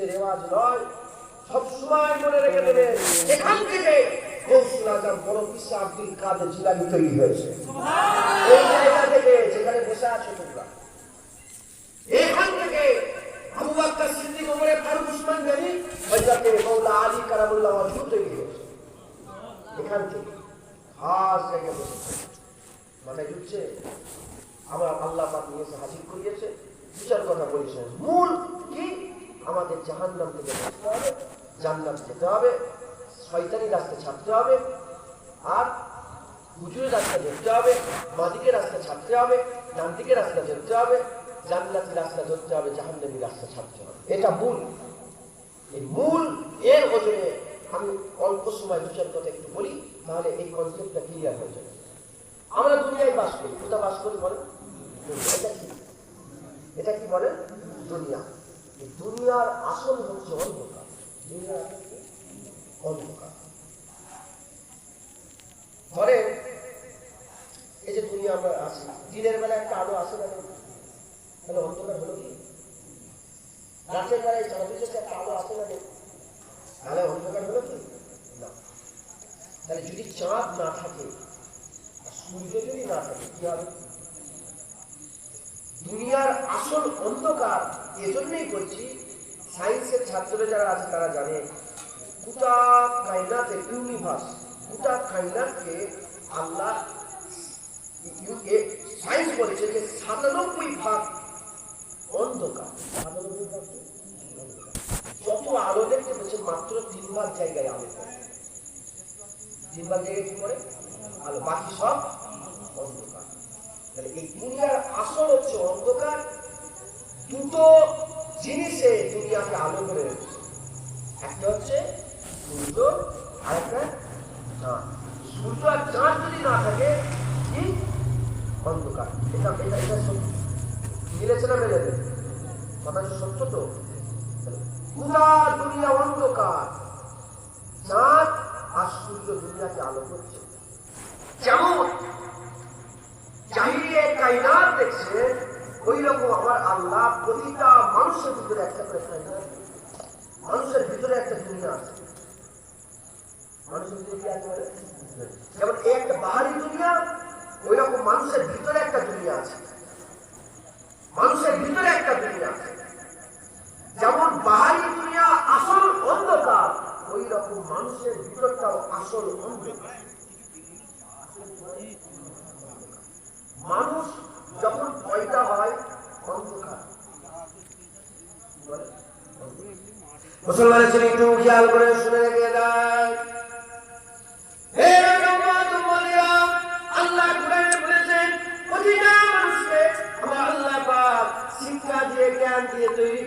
রীতি রেওয়াজ নয়, সবসময় মনে রেখে দেবে এখান থেকে গৌসুল আজম বড় পিসা আব্দুল কাদের জিলানী তৈরি হয়েছে। এই জায়গা থেকে যেখানে বসে আছো তোমরা, এখান থেকে আবু বকর সিদ্দিক, ওমর ফারুক, উসমান গনি, হযরত মাওলানা আলী কারামুল্লাহ ওয়াজহ তৈরি হয়েছে। এখান থেকে খাস জায়গা বসেছে, মানে হচ্ছে আমরা আল্লাহ পাক নিয়ে হাজির করিয়েছে। বিচার কথা বলেছে, মূল কি আমাদের জাহান্নাম থেকে বাঁচতে হবে, জান্নাত যেতে হবে, শয়তানি রাস্তা ছাড়তে হবে, আর হুজুরের রাস্তা ধরতে হবে, বাঁদিকে রাস্তা ছাড়তে হবে, ডান দিকে রাস্তা ধরতে হবে, জান্নাতি রাস্তা ধরতে হবে, জাহান্নামী রাস্তা ছাড়তে হবে। এটা মূল। এই মূল এর ওজনে আমি অল্প সময় বিচার কথা একটু বলি, তাহলে এই কনসেপ্টটা ক্লিয়ার হয়ে যাবে। আমরা দুনিয়ায় বাস করি, কোথায় বাস করি বলেন? এটা কি বলে? দুনিয়া। দুনিয়ার আসল হচ্ছে অন্ধকার। দুনিয়ার অন্ধকার। ধরে এই যে দুনিয়া আমরা আছি, দিনের বেলা একটা আলো আসে না, তাহলে অন্ধকার হলো কি? রাতের বেলায় চাঁদের একটা আলো আসে না, তাহলে অন্ধকার হলো কি না? তাহলে যদি চাঁদ না থাকে, সূর্য যদি না থাকে, কি হবে? দুনিয়ার আসল অন্ধকার এজন্যই করছি, সায়েন্সের ছাত্ররা যারা আছে তারা জানে, গোটা কায়নাতের ইউনিভার্স, গোটা কায়নাতকে আল্লাহ সায়েন্স বলেছে যে ৯৭% অন্ধকার। ৯৭% যত আলো দেখতে পাচ্ছে মাত্র ৩ ভাগ জায়গায় আলো পড়ে। ৩ ভাগ জায়গায় কি করে? আলো, বাকি সব অন্ধকার। তাহলে এই দুনিয়ার আসল হচ্ছে অন্ধকার। দুটো জিনিসে দুনিয়াকে আলো করে রেখেছে, একটা হচ্ছে সূর্য আর একটা চাঁদ। সূর্য আর চাঁদ যদি না থাকে কি অন্ধকার। এটা এটা এটা মিলেছে না মেলেছে? কথা সত্য তো? পুরা দুনিয়া অন্ধকার, চাঁদ আর সূর্য দুনিয়াকে আলো করছে। যেমন জাহিলিয়া কায়নাত দেখছে, ওই রকম আমার আল্লাহ প্রতিটা মানুষের ভিতরে একটা করে কায়নাত, মানুষের ভিতরে একটা দুনিয়া আছে। মানুষের ভিতরে কি আছে? যেমন এই একটা বাহারি দুনিয়া, ওই রকম মানুষের ভিতরে একটা দুনিয়া আছে। মানুষের ভিতরে একটা দুনিয়া আছে। যেমন বাহারি দুনিয়া আসল অন্ধকার, ওই রকম মানুষের ভিতরটাও আসল অন্ধকার। মানুষ যখন পয়দা হয় অন্ধকার, মুসলমানের ছেলে একটু খেয়াল করে শুনে রেখে দেয়। আল্লাহ কোরআনে বলেছেন, প্রতিটা মানুষকে আমার আল্লাহ পাক শিক্ষা দিয়ে জ্ঞান দিয়ে তৈরি,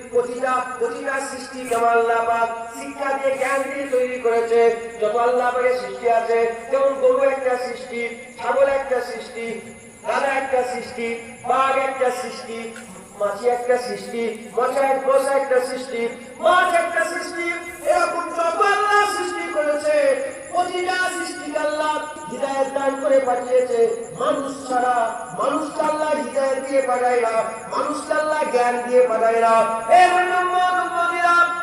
প্রতিটা সৃষ্টিকে আমার আল্লাহ পাক শিক্ষা দিয়ে জ্ঞান দিয়ে তৈরি করেছে। যত আল্লাহ পাকের সৃষ্টি আছে, যেমন গরু একটা সৃষ্টি, ছাগল একটা সৃষ্টি, গাধা একটা সৃষ্টি, বাঘ একটা সৃষ্টি, মাছি একটা সৃষ্টি, মশা একটা সৃষ্টি, মাছ একটা সৃষ্টি, এরকম যত আল্লাহ সৃষ্টি করেছে, প্রতিটা সৃষ্টিকে আল্লাহ হিদায়াত দান করে পাঠিয়েছে। মানুষ ছাড়া মানুষকে আল্লাহ হিদায়াত দিয়ে পাঠায় না, মানুষকে আল্লাহ জ্ঞান দিয়ে পাঠায় না। এর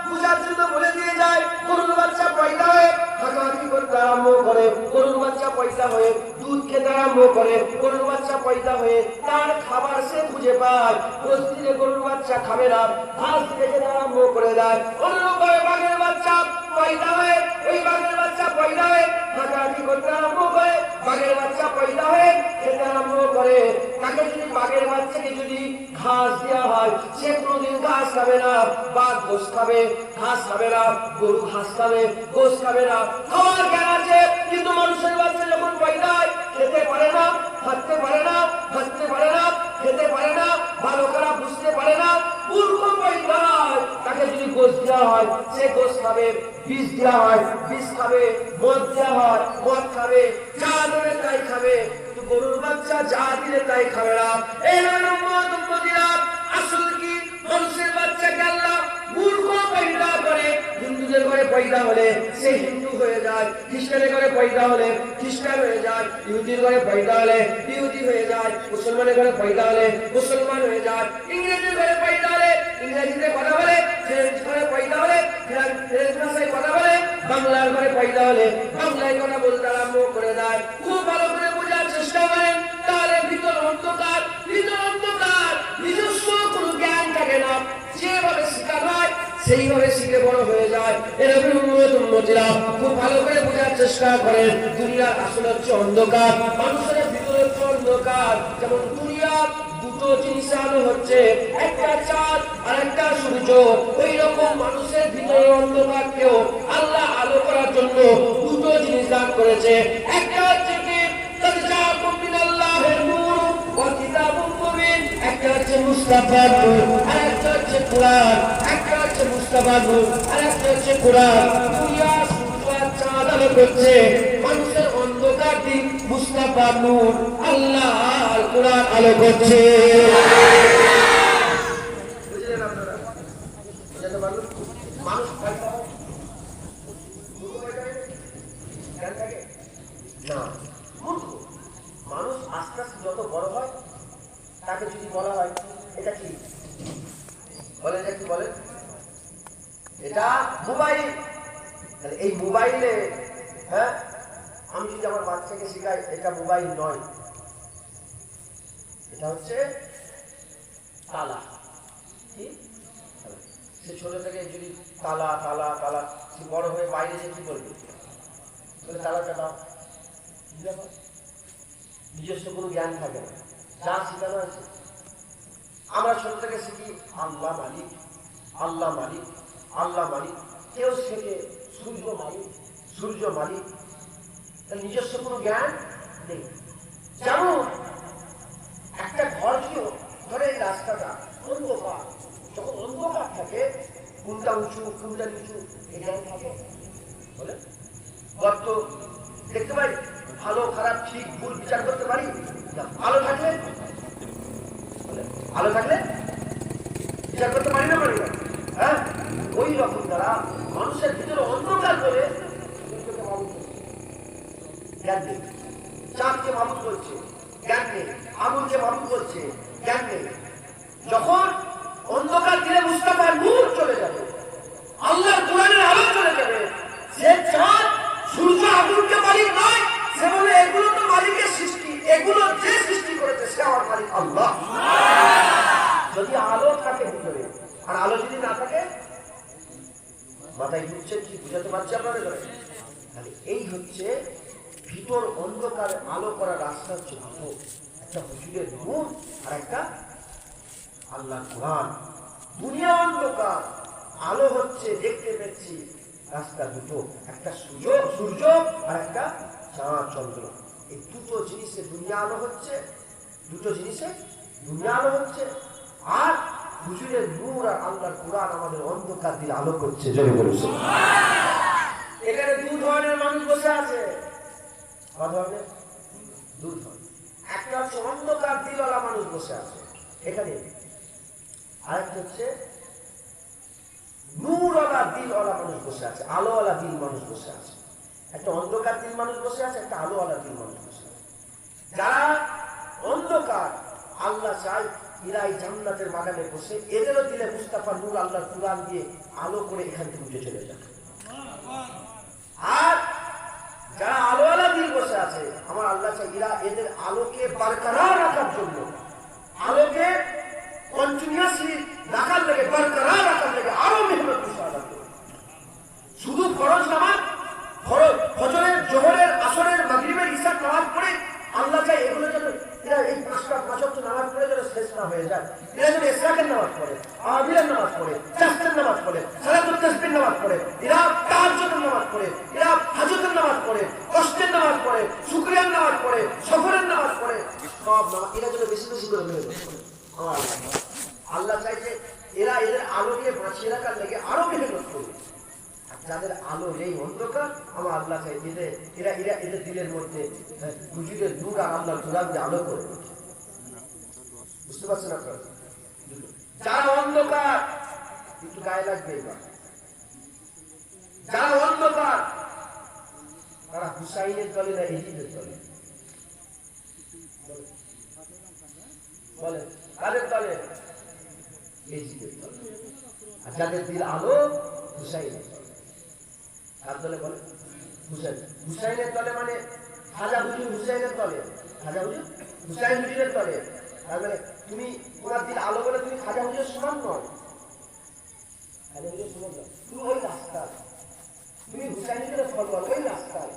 বুঝার জন্য বলে দিয়ে যায়, গরুর বাচ্চা পয়দা হয়ে হাঁটাহাঁটি করতে আরম্ভ করে, গরুর বাচ্চা পয়দা হয়ে দুধ খেতে আরম্ভ করে, গরুর বাচ্চা পয়দা হয়ে তার খাবার সে খুঁজে পায়। রোজ দিনে গরুর বাচ্চা খাবে না, ঘাস খেতে আরম্ভ করে দেয়। অন্যভাবে বাঘের বাচ্চা পয়দা হয়ে, ওই বাঘের বাচ্চা পয়দা হয়ে হাঁটাহাঁটি করতে আরম্ভ করে, বাঘের বাচ্চা পয়দা হয়ে খেতে আরম্ভ করে। তাকে যদি বাঘের বাচ্চাকে যদি ঘাস দেওয়া হয়, সে কোনোদিন ঘাস খাবে না। বাঘ গোস খাবে, ঘাস খাবে না। গরু ঘাস খাবে, গোস খাবে না। খাওয়ার জ্ঞান আছে, কিন্তু মানুষের বাচ্চা যখন পয়দা হয় খেতে পারে না, হাঁটতে পারে না, হাঁটতে পারে না, খেতে পারে না, ভালো খারাপ বুঝতে পারে না, মূর্খ পয়দা হয়। তাকে যদি গোস দেওয়া হয়, সে গোস খাবে। বিষ দেওয়া হয়, বিষ খাবে। মদ দেওয়া হয়, মদ খাবে। যা দেবে তাই খাবে, কিন্তু গরুর বাচ্চা যা দিলে তাই খাবে না। এই আসল কি? মানুষের বাচ্চাকে আল্লাহ মূর্খ পয়দা করে। হিন্দুদের ঘরে পয়দা হলে সে হিন্দু হয়ে যায়, খ্রিস্টানের ঘরে পয়দা হলে খ্রিস্টান হয়ে যায়, ইহুদির ঘরে পয়দা হলে ইহুদি হয়ে যায়, মুসলমানের ঘরে পয়দা হলে মুসলমান হয়ে যায়, ইংরেজির ঘরে পয়দা হলে ইংরেজিতে কথা বলে, ফ্রেঞ্চ ঘরে পয়দা হলে সেইভাবে শিখে বড় হয়ে যায়। এরকম উম্মতিরা খুব ভালো করে বোঝার চেষ্টা করেন দুনিয়ার আসল হচ্ছে অন্ধকার, মানুষের ভিতরে হচ্ছে অন্ধকার। যেমন দুনিয়া দুটো জিনিস আলো হচ্ছে, একটা চাঁদ আর একটা সূর্য, ওই রকম মানুষের ভিতরে অন্ধকারকেও আল্লাহ আলো করার জন্য দুটো জিনিস দান করেছে। একটা হচ্ছে কি একটা হচ্ছে মুস্তাফা নূর আর একটা হচ্ছে কোরআন, একটা হচ্ছে মুস্তাফা নূর আর একটা হচ্ছে কোরআন। দুনিয়া সূর্য আর চাঁদ আলো করছে, মানুষের অন্ধকার দিন মুস্তাফা নূর আল্লাহ আর কোরআন আলো করছে। বুঝলেন আপনারা? বুঝতে পারলেন? মানুষ না, মানুষ আস্তে আস্তে যত বড় হয় তাকে যদি বলা হয় এটা কি বলে, এটা কি বলেন, এটা মোবাইল। তাহলে এই মোবাইলে, হ্যাঁ, আমি যদি আমার বাচ্চাকে শেখাই এটা মোবাইল নয়, এটা হচ্ছে তালা। ঠিক, সে ছোট থেকে যদি তালা তালা তালা, সে বড় হয়ে বাইরে যে কি করবে, তালাটা দাও, নিজস্ব কোনো জ্ঞান থাকে না, যা শিখানো আছে। আমরা ছোট থেকে শিখি আল্লাহ মালিক, আল্লাহ মালিক, আল্লাহ মালিক। কেউ শেখে সূর্য মালিক, সূর্য মালিক, নিজস্ব কোনো জ্ঞান নেই। যেমন একটা ঘর ছিল, ধরে এই রাস্তাটা অন্ধকার, যখন অন্ধকার থাকে কোনটা উঁচু কোনটা নিচু এই জ্ঞান থাকে, বলে গর্ত দেখতে পারি, ভালো খারাপ ঠিক ভুল বিচার করতে পারি না। আলো থাকলে, আলো থাকলে বিচার করতে পারি না, পারি না। হ্যাঁ, ওই রকম দ্বারা মানুষের ভিতরে অন্ধকার করে জ্ঞান নেই। চাঁদকে মাবুদ করছে, জ্ঞান নেই। আগুনকে মাবুদ করছে, জ্ঞান নেই। যখন অন্ধকার দিলে মুস্তাফার নূর চলে যাবে, আল্লাহর কোরআনের আলো চলে যাবে, সে চাঁদ সূর্য আগুনকে মালিক নয়, সে বলে এগুলো তো মালিকের সৃষ্টি, এগুলো যে সৃষ্টি করেছে সে আমার মালিক আল্লাহ। যদি আলো থাকে ভিতরে, আর আলো যদি না থাকে, মাথায় ঢুকছে কি বুঝাতে পারছি আপনাদের? তাহলে এই হচ্ছে ভিতর অন্ধকার আলো করার রাস্তা হচ্ছে দুটো, একটা হুজুরের নূর আর একটা আল্লাহর কোরআন। দুনিয়া অন্ধকার, আলো হচ্ছে দেখতে পেয়েছি রাস্তা দুটো, একটা সূর্য আর একটা চাঁদ চন্দ্র। এই দুটো জিনিসে দুনিয়া আলো হচ্ছে, দুটো জিনিসে দুনিয়া আলো হচ্ছে, আর হুজুরের নূর আর আল্লাহর কোরআন আমাদের অন্ধকার দিয়ে আলো করছে। জোরে বলুন সুবহানাল্লাহ। এখানে দু ধরনের মানুষ বসে আছে, দু ধরনের। একটা হচ্ছে অন্ধকার দিলওয়ালা মানুষ বসে আছে এখানে, আরেকটা হচ্ছে নূরওয়ালা দিলওয়ালা মানুষ বসে আছে, আলোওয়ালা দিল মানুষ বসে আছে। একটা অন্ধকার দিল মানুষ বসে আছে, একটা আলোওয়ালা দিল মানুষ বসে আছে। যারা অন্ধকার, আল্লাহ চাই এরা এই জান্নাতের বাগানে বসে এদেরও দিলে মুস্তাফা নূর আল্লাহর কুরআন দিয়ে আলো করে এখান থেকে উঠে চলে যাবে। আর যারা আলোওয়ালা দিল বসে আছে, আমার আল্লাহ চাই এরা এদের আলোকে বরকরার রাখার জন্য, আলোকে কন্টিনিউয়াসলি রাখার লেগে, বরকরার রাখার লেগে আরো মেহনত মুশাহাদা করে। শুধু ফরজ নামাজ, ফজরের, জোহরের, আসরের, মাগরিবের, ইশার নামাজ পড়ে আল্লাহ চাই এগুলো যেন এরা এই পাঁচ ওয়াক্ত নামাজ পড়ে যেন শেষ না হয়ে যায়। এরা যেন ইশরাকের নামাজ পড়ে, আবিলের নামাজ পড়ে, চাষের নামাজ পড়ে, সালাতুত তাসবিহ নামাজ পড়ে, এরা তাহাজ্জুদের নামাজ পড়ে, এরা হাজতের নামাজ পড়ে, কষ্টের নামাজ পড়ে, শুকরিয়ার নামাজ পড়ে, সফরের নামাজ পড়ে, সব নামাজ এরা যেন বেশি বেশি করে মেহনত করে। আমার আল্লাহ চাইছে এরা এদের আলোকে বাঁচিয়ে রাখার লেগে আরো মেহনত করবে। যাদের আলো নেই, অন্ধকার, আমার আল্লাহ চাই এরা এরা এদের দিলের মধ্যে হুজুরের নূর আর আল্লাহর কোরআন দিয়ে আলো করে। বুঝতে পারছেন আপনারা? যারা অন্ধকার, একটু গায়ে লাগবে এবার, যারা অন্ধকার তারা হুসাইনের দলে না এজিদের দলে? বলে কাদের দলে? এজিদের দলে। আর যাদের দিল আলো, হুসাইনের দলে। কার দলে বলে? হুসাইন। হুসাইনের দলে মানে খাজা হুজুর হুসাইনের দলে, খাজা হুজুর হুসাইন হুজুরের দলে। তার মানে তুমি তোমার দিল আলো বলে তুমি খাজা হুজুরের সমান নয়। তুমি ওই রাস্তায়, তুমি হুসাইনিদের ফলোয়ার ওই রাস্তায়।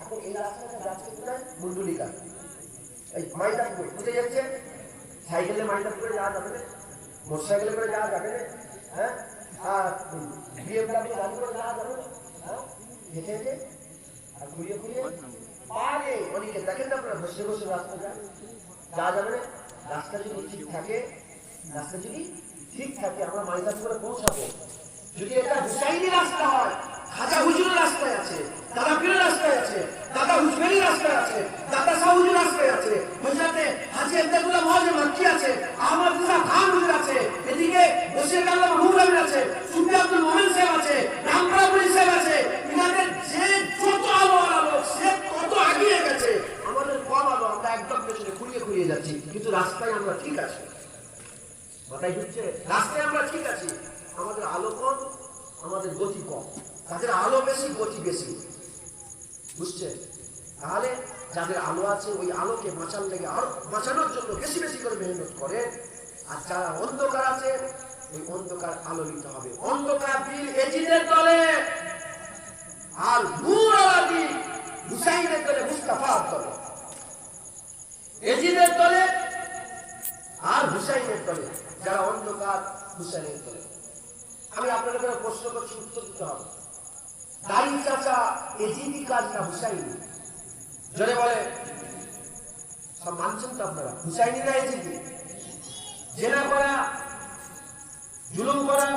এখন এই রাস্তাটা যাচ্ছে কোথায়? মুন্ডুলিকা, এই মাইদাপুর বুঝে যাচ্ছে। সাইকেলে মাইদাপুরে যাওয়া যাবে না, মোটরসাইকেলে করে যাওয়া যাবে না, হ্যাঁ, আর বিএমডব্লিউ গাড়ি করে যাওয়া যাবে না, হ্যাঁ, হেঁটে হেঁটে আর ঘুরিয়ে ঘুরিয়ে পারে। অনেকে দেখেন না আপনারা, বসে বসে রাস্তা যাওয়া যাবে না। রাস্তা যদি ঠিক থাকে, রাস্তা যদি ঠিক থাকে আমরা মাইদাপুরে পৌঁছাবো। যদি এটা হুসাইনি রাস্তা হয়, খাজা হুজুরের রাস্তায় আছে, দাদা পীরের রাস্তায় আছে, দাদা হুজবেরির রাস্তায় আছে, দাদা শাহ হুজুর রাস্তায় আছে, হযরতে হাজী আব্দুল্লাহ মুআজ্জম মাক্কি আছে, আহমদ রিজা খান হুজুর আছে, এদিকে বশির আল্লাহ মাহমুদ আমিন আছে, সুফি আব্দুল মোমেন সাহেব আছে, রামপুরাপুরি সাহেব আছে। ইনাদের যে যত আলোয়ালা লোক সে কত এগিয়ে গেছে, আমাদের কম আলো, আমরা একদম পেছনে ঘুরিয়ে ঘুরিয়ে যাচ্ছি। কিন্তু রাস্তায় আমরা ঠিক আছি, কথাই হচ্ছে রাস্তায় আমরা ঠিক আছি। আমাদের আলো কম, আমাদের গতি কম। তাদের আলো বেশি, গতি বেশি, বুঝছে? তাহলে যাদের আলো আছে ওই আলোকে বাঁচার লেগে আর বাঁচানোর জন্য বেশি বেশি করে মেহনত করে। আর যারা অন্ধকার আছে ওই অন্ধকার আলোকিত হবে। অন্ধকার দিল এজিদের দলে আর নূর আলা দিল হুসাইনের দলে, মুস্তাফার দলে। এজিদের দলে আর হুসাইনের দলে, যারা অন্ধকার হুসাইনের দলে। আমি আপনাদের প্রশ্ন করছি, উত্তর দিতে হবে। দাড়ি চাচা এজিদি কাজ না হুসাইনি? জোরে বলে, সব মানছেন তো আপনারা? হুসাইনি না এজিদি? জেনা করা, জুলুম করা,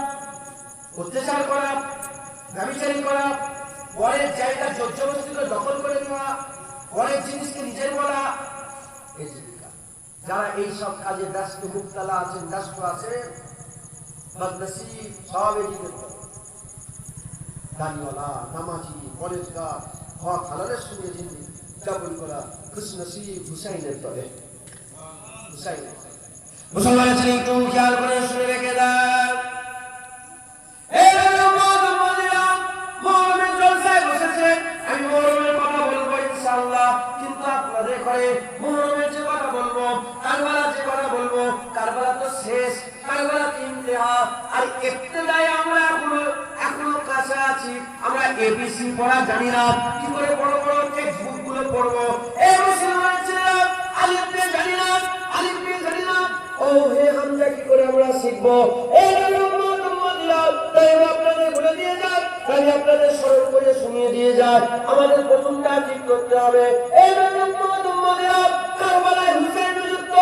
অত্যাচার করা, ব্যভিচারী করা, পরের জায়গা জোরজবরদস্তি করে দখল করে নেওয়া, পরের জিনিসকে নিজের বলা, এজিদি কাজ। যারা এই সব কাজে ব্যস্ত, মুক্তালা আছেন, ব্যস্ত আছেন, বদনসিব সব এজিদের দলে। দাড়িওয়ালা, নামাজি, পরেজগার, হক হালালের সঙ্গে জিন্দি যাপন করা খুশনসিব হুসাইনের দলে। হুসাইন মুসলমান আছেন, একটু খেয়াল করে শুনে রেখে দেন। মহরমের জলসায় বসেছে, আমি মহরমের কথা বলবো ইনশাআল্লাহ, কিন্তু আপনাদের ঘরে মহরমের যে কথা বলবো, কারবালার যে কথা বলবো, কারবালা তো শেষ, কারবালা ইন্তেহা। আর ইবতিদায়ে আমরা এখনো কাছে আছি। আমরা এবিসি পড়া জানি না, কি করে বড় বড় টেক্সট বুক গুলো পড়বো? এই মুসলমান ছেলেরা আলিফ বে জানি না, আলিফ বে জানি না, ও হে হামজা কি করে আমরা শিখবো? এই তাই আপনাদের বলে দিয়ে যায়, তাই আপনাদের স্মরণ করে শুনিয়ে দিয়ে যায়। আমাদের প্রথমটা ঠিক করতে হবে। এই কারবালায় হুসাইন যুদ্ধ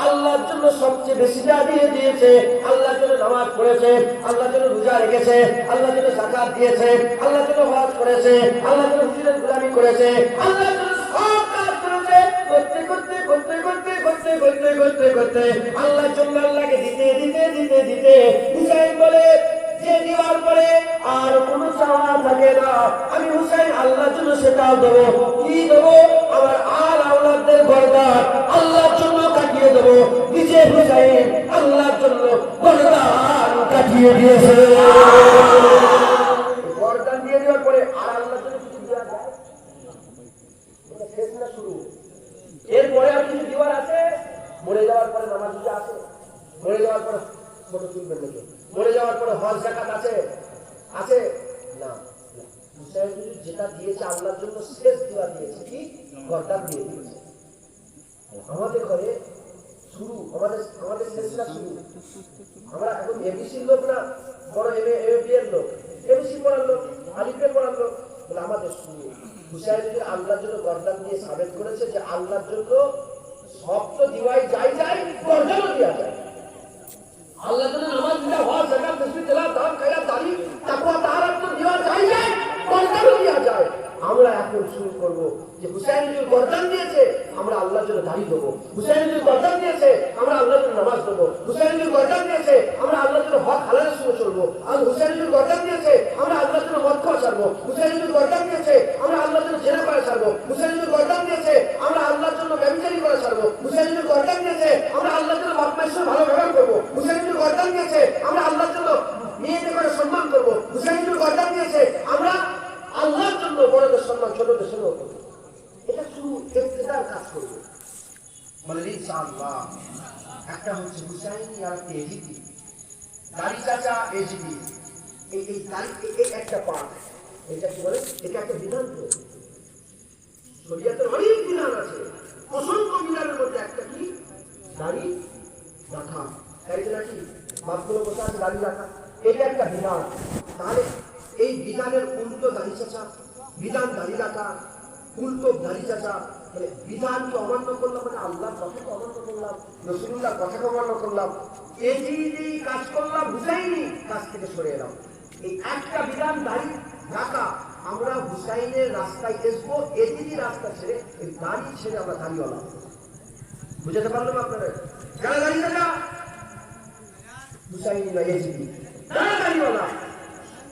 আল্লাহর জন্য সবচেয়ে বেশি যা দিয়ে দিয়েছে, আল্লাহর জন্য নামাজ পড়েছে, আল্লাহর জন্য রোজা রেখেছে, আল্লাহর জন্য যাকাত দিয়েছে, আল্লাহর জন্য হজ করেছে, আল্লাহর জন্য হুজুরের গোলামি করেছে, আল্লাহর জন্য সব কাজ করেছে। করতে করতে করতে করতে করতে করতে করতে করতে আল্লাহর জন্য আল্লাহকে দিতে দিতে দিতে দিতে হুসাইন বলে, যে দেওয়ার পরে আর কোনো চাওয়া থাকে না, আমি হুসাইন আল্লাহর জন্য সেটাও দেবো। কি দেবো? আমার আর আওলাদদের গর্দান আল্লাহর জন্য কাটিয়ে দেবো। নিজে হুসাইন আল্লাহর জন্য গর্দান কাটিয়ে দিয়েছে। গর্দান দিয়ে দেওয়ার পরে আর আল্লাহর জন্য কিছু দেওয়া যায়? এটা শেষ না শুরু? এরপরে আর কিছু দেওয়ার আছে? মরে যাওয়ার পরে নামাজ আছে, মরে যাওয়ার পরে ফটো তুলবেন নাকি? মরে যাওয়ার পরে হজ যাকাত আছে? আছে না। হুসাইন যেটা দিয়েছে আল্লাহর জন্য শেষ দোয়া দিয়েছে, কি? গর্দান দিয়ে দিয়েছে। আমাদের ঘরে শুরু, আমাদের শেষটা শুরু। আমরা এখন এবিসির লোক না, বড় এমএপি এর লোক, এবিসি পড়ার লোক, আলিফে পড়ার লোক, বলে আমাদের শুরু। হুসাইন আল্লাহর জন্য গর্দান দিয়ে সাবেত করেছে যে আল্লাহর জন্য সব তো দিওয়াই যাই যায়, গর্দানও দেওয়া যায়। আল্লাহর জন্য নামাজ পড়া, হজ যাকাত তাসবিহ তেলাওয়াত দান খায়রাত দাড়ি তাকওয়া তাহারাত তো দেওয়া যায় যায়, গর্দানও দেওয়া যায়। আমরা এখন শুরু করব যে হুসাইন যদি গর্দান দিয়েছে আমরা আল্লাহর জন্য দাড়ি দেবো, হুসাইন যদি গর্দান দিয়েছে আমরা আল্লাহর জন্য নামাজ দেবো, হুসাইন যদি গর্দান দিয়েছে আমরা আল্লাহর জন্য হক হালালের সঙ্গে চলবো, আর হুসাইন যদি গর্দান দিয়েছে আমরা আল্লাহর জন্য মদ খাওয়া ছাড়বো, হুসাইন যদি গর্দান দিয়েছে আমরা আল্লাহর জন্য জেনা করা ছাড়বো, হুসাইন যদি গর্দান দিয়েছে আমরা আল্লাহর জন্য ব্যভিচারী করা ছাড়বো, হুসাইন যদি গর্দান দিয়েছে আমরা আল্লাহর জন্য বাপ মায়ের সঙ্গে ভালো ব্যবহার করবো, হুসাইন যদি গর্দান দিয়েছে আমরা আল্লাহর জন্য মেয়েদের করে সম্মান করবো, হুসাইন যদি গর্দান দিয়েছে আমরা আল্লাহর জন্য বড়দের সম্মান ছোটদের সঙ্গে করবো। এটা শুধু ইবতিদার কাজ করবো। বলে ইনশাআল্লাহ একটা হচ্ছে হুসাইনি আর একটা এজিদি। দাড়ি চাচা এজিদি, এই দাড়ি এই একটা পার্ট, এটা কি বলে, এটা একটা বিধান। তো শরীয়তের অনেক বিধান আছে, অসংখ্য বিধানের মধ্যে একটা কি দাড়ি রাখা, তাই নাকি বাপগুলো বসে আছে দাড়ি রাখা, এটা একটা বিধান। তাহলে এই বিধানের উল্টো দাড়ি চাচা, বিধান দাড়ি রাখা, উল্টো দাড়ি চাচা, মানে বিধানকে অমান্য করলাম, মানে আল্লাহর কথাকে অমান্য করলাম, রাসূলুল্লাহর কথাকে অমান্য করলাম, এই যে কাজ করলাম হুসাইনি কাজ থেকে সরে এলাম। এই একটা বিধান দাড়ি রাখা, আমরা হুসাইনের রাস্তায় এসবো, এদিকে রাস্তা ছেড়ে এই দাড়ি ছেড়ে আমরা দাড়িওয়ালা। বুঝতে পারলাম আপনারা? যারা দাড়ি রাখা হুসাইনি না এজিদি, যারা দাড়িওয়ালা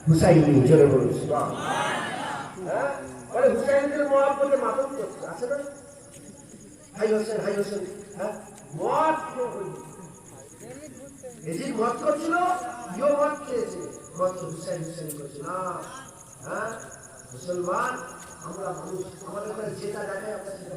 হুসাইনি, জোরে বলুন সুবহানাল্লাহ। হ্যাঁ, বলে হুসাইনের মহব্বতে মাতম করছে, আছে না? হাই হোসেন, হাই হোসেন, হ্যাঁ মত এজিদ মত করছিল, ইও মত খেয়েছে, মত হুসাইন হুসাইন করছে না। হ্যাঁ, মুসলমান আমরা মানুষ, আমাদের ওখানে যেটা দেখায় আমরা সেটা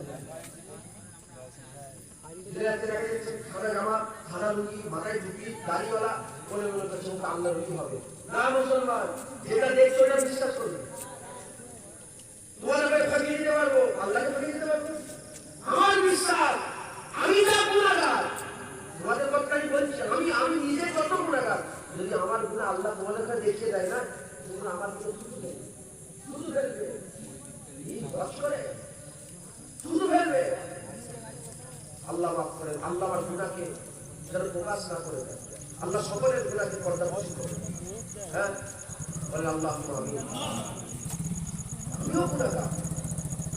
সাদা জামা, সাদা লুঙ্গি, মাথায় টুপি, দাড়িওয়ালা বলে মনে করছে ওকে আল্লাহ রুটি হবে না। মুসলমান যেটা দেখছো ওটা বিশ্বাস করবে। তোমাদের ফাঁকিয়ে দিতে পারবো, আল্লাহকে ফাঁকিয়ে দিতে পারবো। আমার বিশ্বাস আমি যা গুণাগার, তোমাদের কথা আমি বলছি, আমি নিজে যত গুণাগার, যদি আমার গুণা আল্লাহ তোমাদের কাছে দেখিয়ে দেয় না, তোমরা আমার দিকে শুধু ফেলবে, শুধু ফেলবে। আল্লাহ মাফ করেন, আল্লাহ আমার গুনাহকে যেন প্রকাশ না করে দেন, আল্লাহ সকলের গুনাহকে পর্দাফাশ করেন। হ্যাঁ, বলে আল্লাহ আমিন। আমিও গুনাহগার,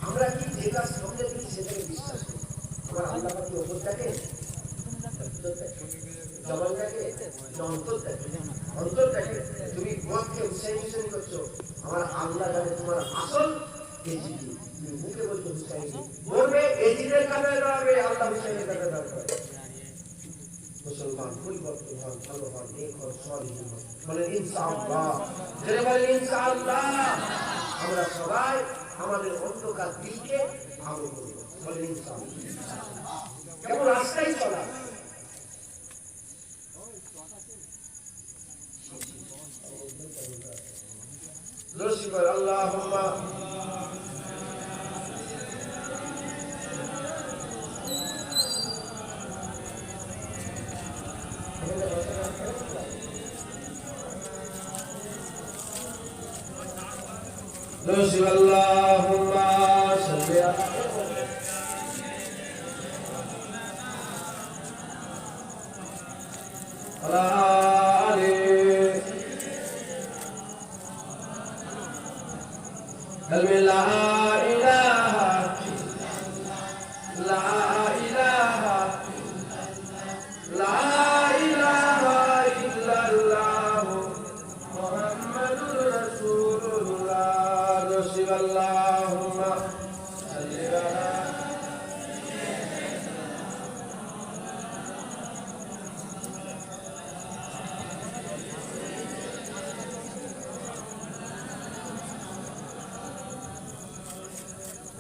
আমরা কি যে কাজ সামনে দেখি সেটাকে বিশ্বাস করি। আমার আল্লাহ পাক ওপরটাকে জবানটাকে অন্তরটাকে তুমি মদকে হুসাইন করছো, আমার আল্লাহ জানে তোমার আসল এজিদি। তুমি মুখে বলছো হুসাইন, বলবে এজিদের কাছে যাবে, আল্লাহ হুসাইনের কাছে যাবে। মুসলমান পরিবর্তন হন, ভালো হন, নেক হন, সালিহ হন, বলেন ইনশাআল্লাহ, জেনে বলেন ইনশাআল্লাহ। আমরা সবাই আমাদের অন্ধকার দিকে আলো করব, বলেন ইনশাআল্লাহ। কেবল রাস্তায় চলা, আল্লাহুম্মা আল্লাহুম্মা সাল্লি আলা লা ইলাহা লা ইলাহা লা ইলাহা ইল্লাল্লাহ মুহাম্মাদুর রাসূলুল্লাহ। আল্লাহুম্মা সাল্লি আলা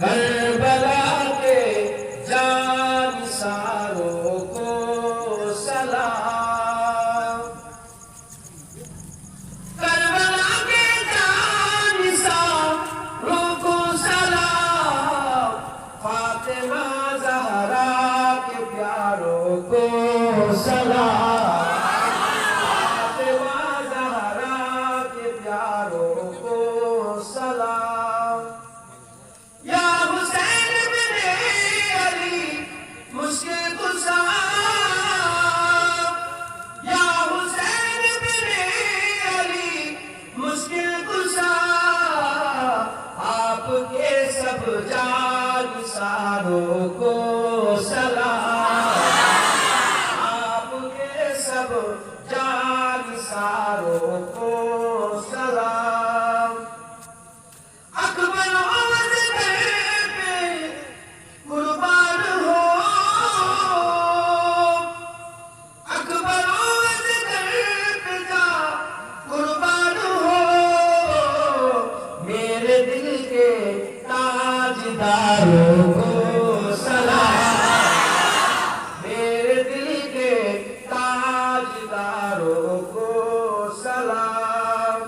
करबला के जानिसारों को सलाम, करबला के जानिसारों को सलाम, फातिमा ज़हरा के प्यारों को सलाम, फातिमा ज़हरा के प्यारों को सलाम। या हुसैन बिने अली मुश्किल कुशा, या हुसैन बिने अली मुश्किल कुशा, आपके सब जानिसारों को सलाम, आपके सब जानिसारों को सलाम। अकबर कुर्बान हो, अकबर कुर्बान हो, मेरे दिल के ताजदारों को सलाम, मेरे दिल के ताजदारों को सलाम।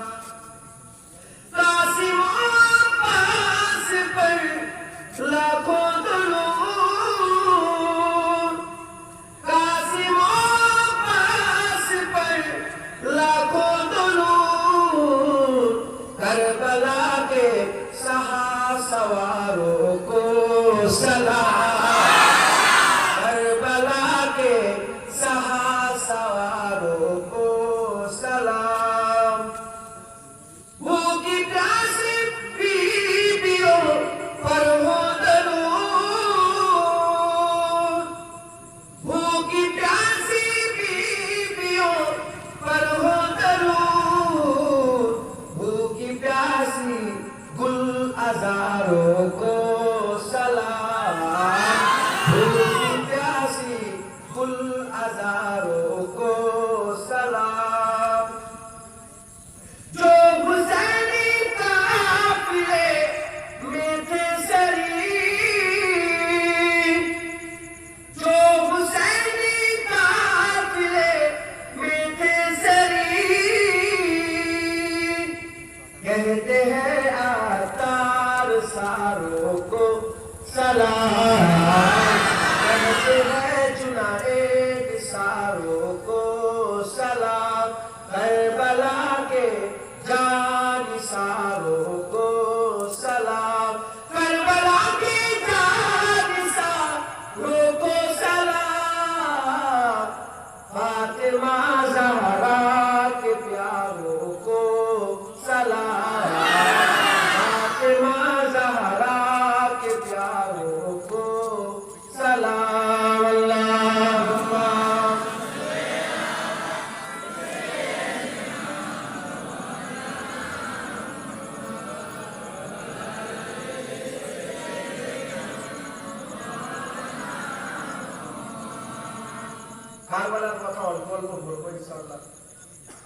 কারবালার কথা অল্প অল্প বলবো ইনশাআল্লাহ।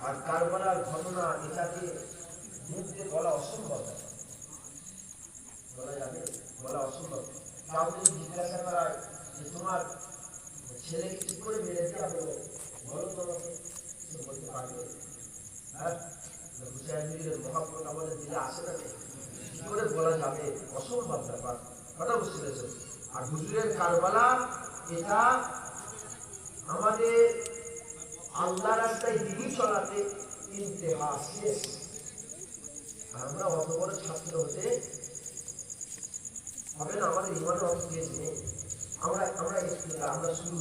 আর কারবালার ঘটনা এটাকে মুখ দিয়ে বলা অসম্ভব, বলা যাবে, বলা অসম্ভব। কাউ যদি জিজ্ঞাসা করা যে তোমার ছেলেকে কি করে মেরে দেওয়া হলো, বলো তোমাকে, সে বলতে পারবে? হ্যাঁ, হুসাইন মিলের মহাপ্রত আমাদের দিলে আসে না, কি করে বলা যাবে, অসম্ভব ব্যাপার। কথা বুঝতে পেরেছেন? আর হুজুরের কারবালা এটা আমাদের আল্লাহ রাস্তায় দিনই চলাতে ইন্তেহা শেষ। আমরা অত বড় ছাত্র হতে হবে না, আমাদের ইমানের অত শেষ নেই। আমরা শুরু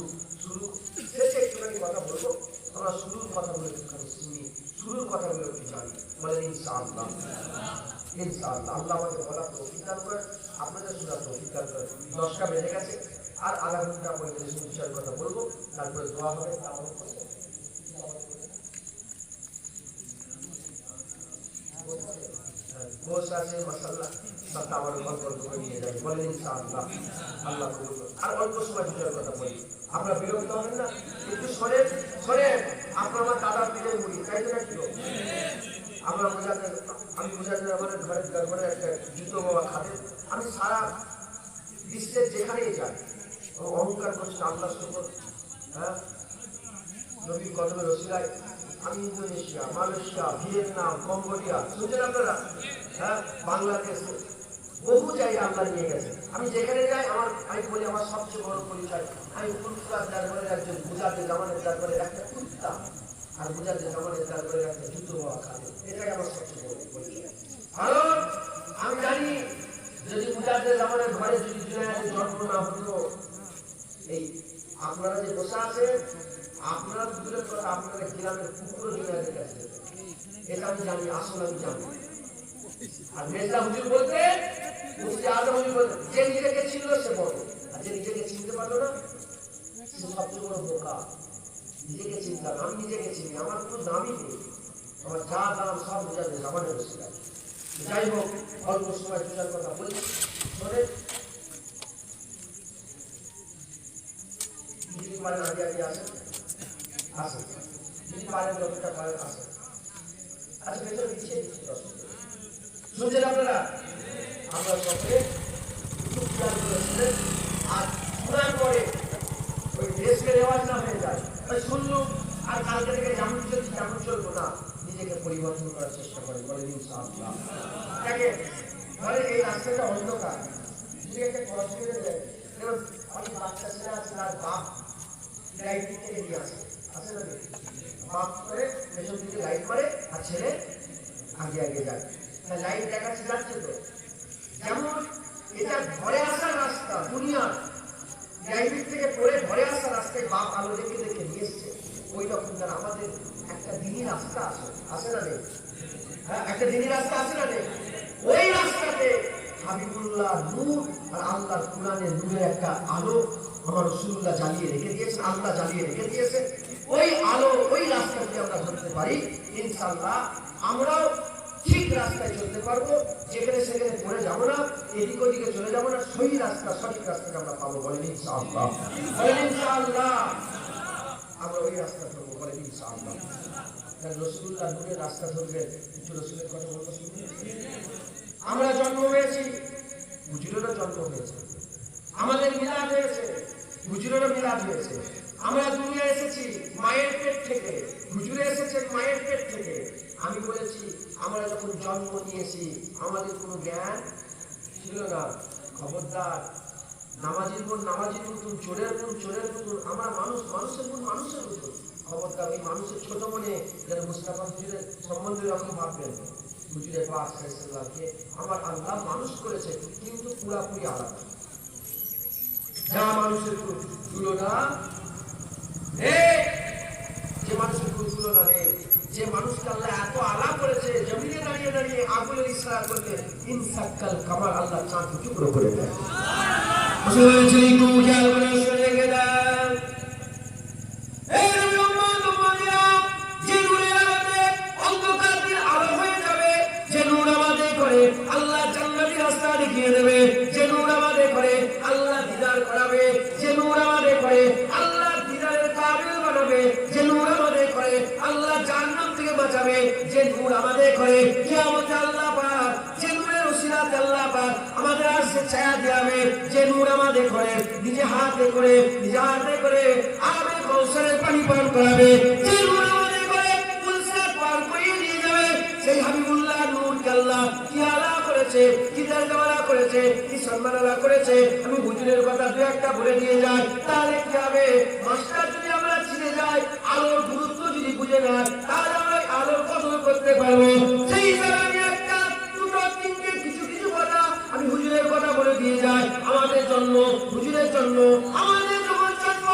শেষে একটুখানি কথা বলবো, আমরা শুরুর কথাগুলো একটুখানি শুনি, শুরুর কথাগুলো একটু জানি। বলেন ইনশাআল্লাহ। ইনশাআল্লাহ আল্লাহ আমাকে বলা তৌফিক দান করেন, আপনাদের শোনার তৌফিক দান করেন। 10টা বেজে গেছে, আর আধা ঘন্টা 45 মিনিটের কথা বলবো, তারপরে দোয়া হবে। গোশ আছে, মশাল্লা সব আমার ঘর করে নিয়ে যাবে। বলেন ইনশাআল্লাহ। আল্লাহ কবুল করুন। আর অল্প সময় বিষয়ের কথা বলি, আপনারা বিরক্ত হবেন না, একটু সরেন সরেন। আপনার আমার দাদার পীরের মুড়ি, তাই তো নাকি? আমরা আমি বোঝাতে আমাদের ঘরের দরবারে একটা জুতো বাবা খাবেন। আমি সারা বিশ্বের যেখানেই যাই অহংকার করছি আল্লাহ শুকর, হ্যাঁ, নবীর কদমে রসিলায়। আমি ইন্দোনেশিয়া, মালয়েশিয়া, ভিয়েতনাম, কম্বোডিয়া, শুনছেন আপনারা? হ্যাঁ, বাংলাদেশ, বহু জায়গায় আল্লাহ নিয়ে গেছে। আমি যেখানে যাই আমি বলি আমার সবচেয়ে বড় পরিচয়, আমি কুত্তার দরবারের একজন, গুজাদের জামানের দরবারের একটা কুত্তা, আর গুজাদের জামানের দরবারের একটা জুতো বাবা খাবে। এটাই আমার সবচেয়ে বড় পরিচয়। কারণ আমি জানি যদি গুজাদের জামানের ঘরে যদি জুনায়েদের জন্ম না হতো, এই আপনারা যে বসে আছে, আপনারা দূরের কথা, আপনারা গ্রামের কুকুরও জুনায়েদের কাছে, এটা আমি জানি, আসল আমি জানি। আর মেজলা হুজুর বলতে, মুফতি আজম হুজুর বলতে, যে নিজেকে চিনল সে বড়, আর যে নিজেকে চিনতে পারলো না সে সবচেয়ে বড় বোকা। নিজেকে চিনতাম, আমি নিজেকে চিনি, আমার কোনো দামই নেই, আমার যা দাম সব বোঝাতে জামানে বসে। যাই হোক, অল্প সময় বোঝার কথা বলি, শোনে যদি পারেন আগে আগে আসেন, আসেন, যদি পারেন যতটা পারেন আসেন। আচ্ছা, ভেতরে পিছিয়ে দিচ্ছি, শুনছেন আপনারা? আমরা সকলে আর শোনার পরে ওই দেশকে রেওয়াজ না হয়ে যায়, শুনলো আর কালকে থেকে যেমন চলছি তেমন চলবো না, নিজেকে পরিবর্তন করার চেষ্টা করে। বলে ইনশাআল্লাহ। দেখেন, বলে এই রাস্তাটা অন্ধকার, যদি একটা খরচ করে দেয়, যেমন অনেক বাচ্চা ছেলে আছে, তার বাপ লাইট দিকে এগিয়ে আসে, আসে না? বাপ করে পেছন দিকে লাইট করে, আর ছেলে আগে আগে যায়, লাইট দেখাচ্ছে, যাচ্ছে তো। যেমন এটা ঘরে আসার রাস্তা, দুনিয়ার লাইব্রেরি থেকে পড়ে ঘরে আসার রাস্তায় বাপ আলো দেখে দেখে নিয়ে এসছে, ওই রকম তার আমাদের একটা দিনই রাস্তা আছে, আসে না নেই? হ্যাঁ, একটা দিনই রাস্তা আছে না নেই? ওই রাস্তাতে হাবিবুল্লাহ নূর আর আল্লাহর কুরআনের নূরের একটা আলো আমার রাসূলুল্লাহ জ্বালিয়ে রেখে দিয়েছেন, আল্লাহ জ্বালিয়ে রেখে দিয়েছে। ওই আলো, ওই রাস্তাতে আমরা ধরতে পারি, ইনশাআল্লাহ আমরাও ঠিক রাস্তায় চলতে পারবো, যেখানে সেখানে পড়ে যাবো না, এদিক ওদিকে চলে যাবো না, সহি রাস্তা, সঠিক রাস্তাকে আমরা পাবো। বলেন ইনশাআল্লাহ। বলেন ইনশাআল্লাহ। আমরা ওই রাস্তা ধরবো। বলেন ইনশাআল্লাহ। রাসূলুল্লাহ নূরের রাস্তা ধরবেন, কিছু রাসূলের কথা বলবো শুনবেন। আমরা জন্ম হয়েছি, হুজুরেরও জন্ম হয়েছে, আমাদের মিলাদ হয়েছে, হুজুরেরও মিলাদ হয়েছে। আমরা দুনিয়া এসেছি মায়ের পেট থেকে, হুজুরে এসেছেন মায়ের পেট থেকে। আমি বলেছি আমরা যখন জন্ম নিয়েছি আমাদের কোনো জ্ঞান ছিল না। খবরদার, নামাজির বোন নামাজির মতন, চোরের বোন চোরের মতন, আমরা মানুষ, মানুষের বোন মানুষের মতন। খবরদার, ওই মানুষের ছোট মনে যেন মুস্তাফা হুজুরের সম্বন্ধে রকম ভাববেন। হুজুরে পাক সাল্লাল্লাহু আমার আল্লাহ মানুষ করেছে, কিন্তু পুরাপুরি আলাদা। যা মানুষের তুলনা নেই, যে মানুষের কোনো তুলনা নেই, যে মানুষকে আল্লাহ এত আলা করেছে, জমিনে দাঁড়িয়ে দাঁড়িয়ে আগুনের ইশারা করলে ইনসাক্কাল কামাল আল্লাহ চাঁদ টুকরো করে দেয়। যে নূরের আলোতে অন্ধকার দিন আলো হয়ে যাবে, যে নূর আমাদের করে আল্লাহ জান্নাতি রাস্তা দেখিয়ে দেবে, যে নূর আমাদের করে আল্লাহ দিদার করাবে, যে নূর আমাদের করে আল্লাহ দিদারের কাবিল বানাবে। যে নূর আমাদের করে কিয়ামতে আল্লাহ পাক যে নূরের ওসিলাতে আল্লাহ পাক আমাদের আরশে ছায়া দিবে, যে নূর আমাদের করে নিজে হাতে করে আবে কৌশলের পানি পান করাবে, যে নূর আমাদের করে ফুলসাত পার করিয়ে নিয়ে যাবে, সেই হাবিবুল্লাহ নূরকে আল্লাহ কি আলা করেছে, কি দরজা করেছে, কি সম্মান আলা করেছে। আমি হুজুরের কথা দু একটা বলে দিয়ে যাই, তাহলে কি হবে? মাস্টার যদি আমরা চিনে যাই, আলোর গুরুত্ব যদি বুঝে না, তাহলে আমরা আলোর কদর করতে পারবো। সেই হিসাবে আমি একটা দুটো তিনটে কিছু কথা আমি হুজুরের কথা বলে দিয়ে যাই আমাদের জন্য, হুজুরের জন্য। আমাদের যখন জন্ম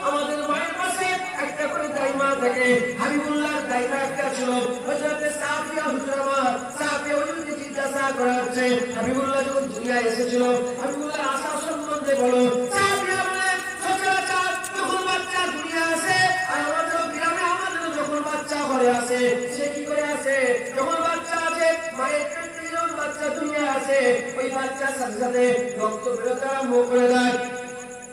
আমাদের মায়ের পাশে একটা করে দাইমা থাকে, হাবিবুল্লাহর দাইমা একটা ছিল। হযরতে সাফিয়া হুজুর আমার সাফিয়া হুজুরকে জিজ্ঞাসা করা হচ্ছে হাবিবুল্লাহ যখন দুনিয়ায় এসেছিল হাবিবুল্লাহ আশা সম্বন্ধে বলো। সাফিয়া বলে সচরাচর যখন বাচ্চা দুনিয়া আসে, আর আমাদের গ্রামে আমাদের যখন বাচ্চা ঘরে আসে, সে কি করে আসে? যখন বাচ্চা আছে মায়ের পেট থেকে যখন বাচ্চা দুনিয়া আসে, ওই বাচ্চার সাথে সাথে রক্ত বেরোতে আরম্ভ করে দেয়,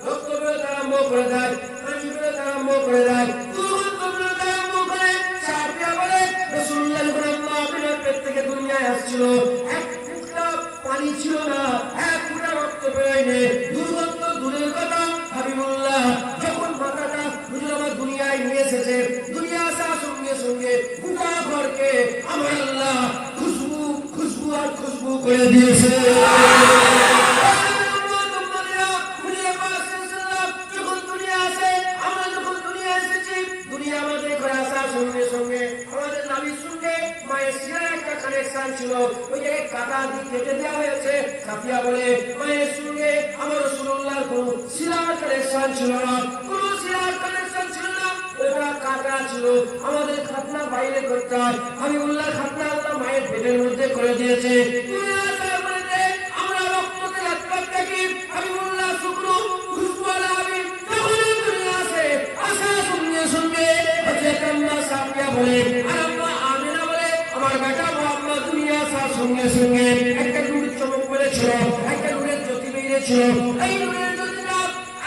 রক্ত বেরোতে আরম্ভ করে দেয়, পানি বেরোতে আরম্ভ করে দেয়, দুর্গন্ধ বেরোতে আরম্ভ করে। সাফিয়া বলে রাসূলুল্লাহ যখন আল্লাহ আপনার পেট থেকে দুনিয়ায় আসছিল, এক ফোঁটা পানি ছিল না, এক ফোঁটা রক্ত বেরোয়নি, দুর্গন্ধ দূরের কথা। হাবিবুল্লাহ যখন মাথাটা হুজুর আমার দুনিয়ায় নিয়ে এসেছে, দুনিয়া আসার সঙ্গে সঙ্গে গোটা ঘরকে আমার আল্লাহ খুশবু আর খুশবু করে দিয়েছে। ছিল ওই যে কাটা দিয়ে কেটে দেওয়া হয়েছে। সাফিয়া বলে মায়ের সঙ্গে আমার রাসূলুল্লাহর কোনো শিলার কানেকশন ছিল না, কোনো শিলার কানেকশন ছিল না, ওটা কাটা ছিল। আমাদের খাতনা বাইরে করতে হয়, হাবিবুল্লাহ খাতনা আল্লাহ মায়ের পেটের মধ্যে করে দিয়েছে। আমরা রক্তকে রাখতে থাকি, হাবিবুল্লাহ শুকনো খুশবুওয়ালা হাবিব যখন দুনিয়া আসে, আসার সঙ্গে সঙ্গে হযরত আম্মা সাফিয়া বলে আর আম্মা আমিনা বলে আমার বেটা মুহাম্মদ দুনিয়া আসার সঙ্গে সঙ্গে একটা নূর চমক পড়েছিল, একটা নূরের জ্যোতি বেরিয়েছিল। এই নূরের জ্যোতিটা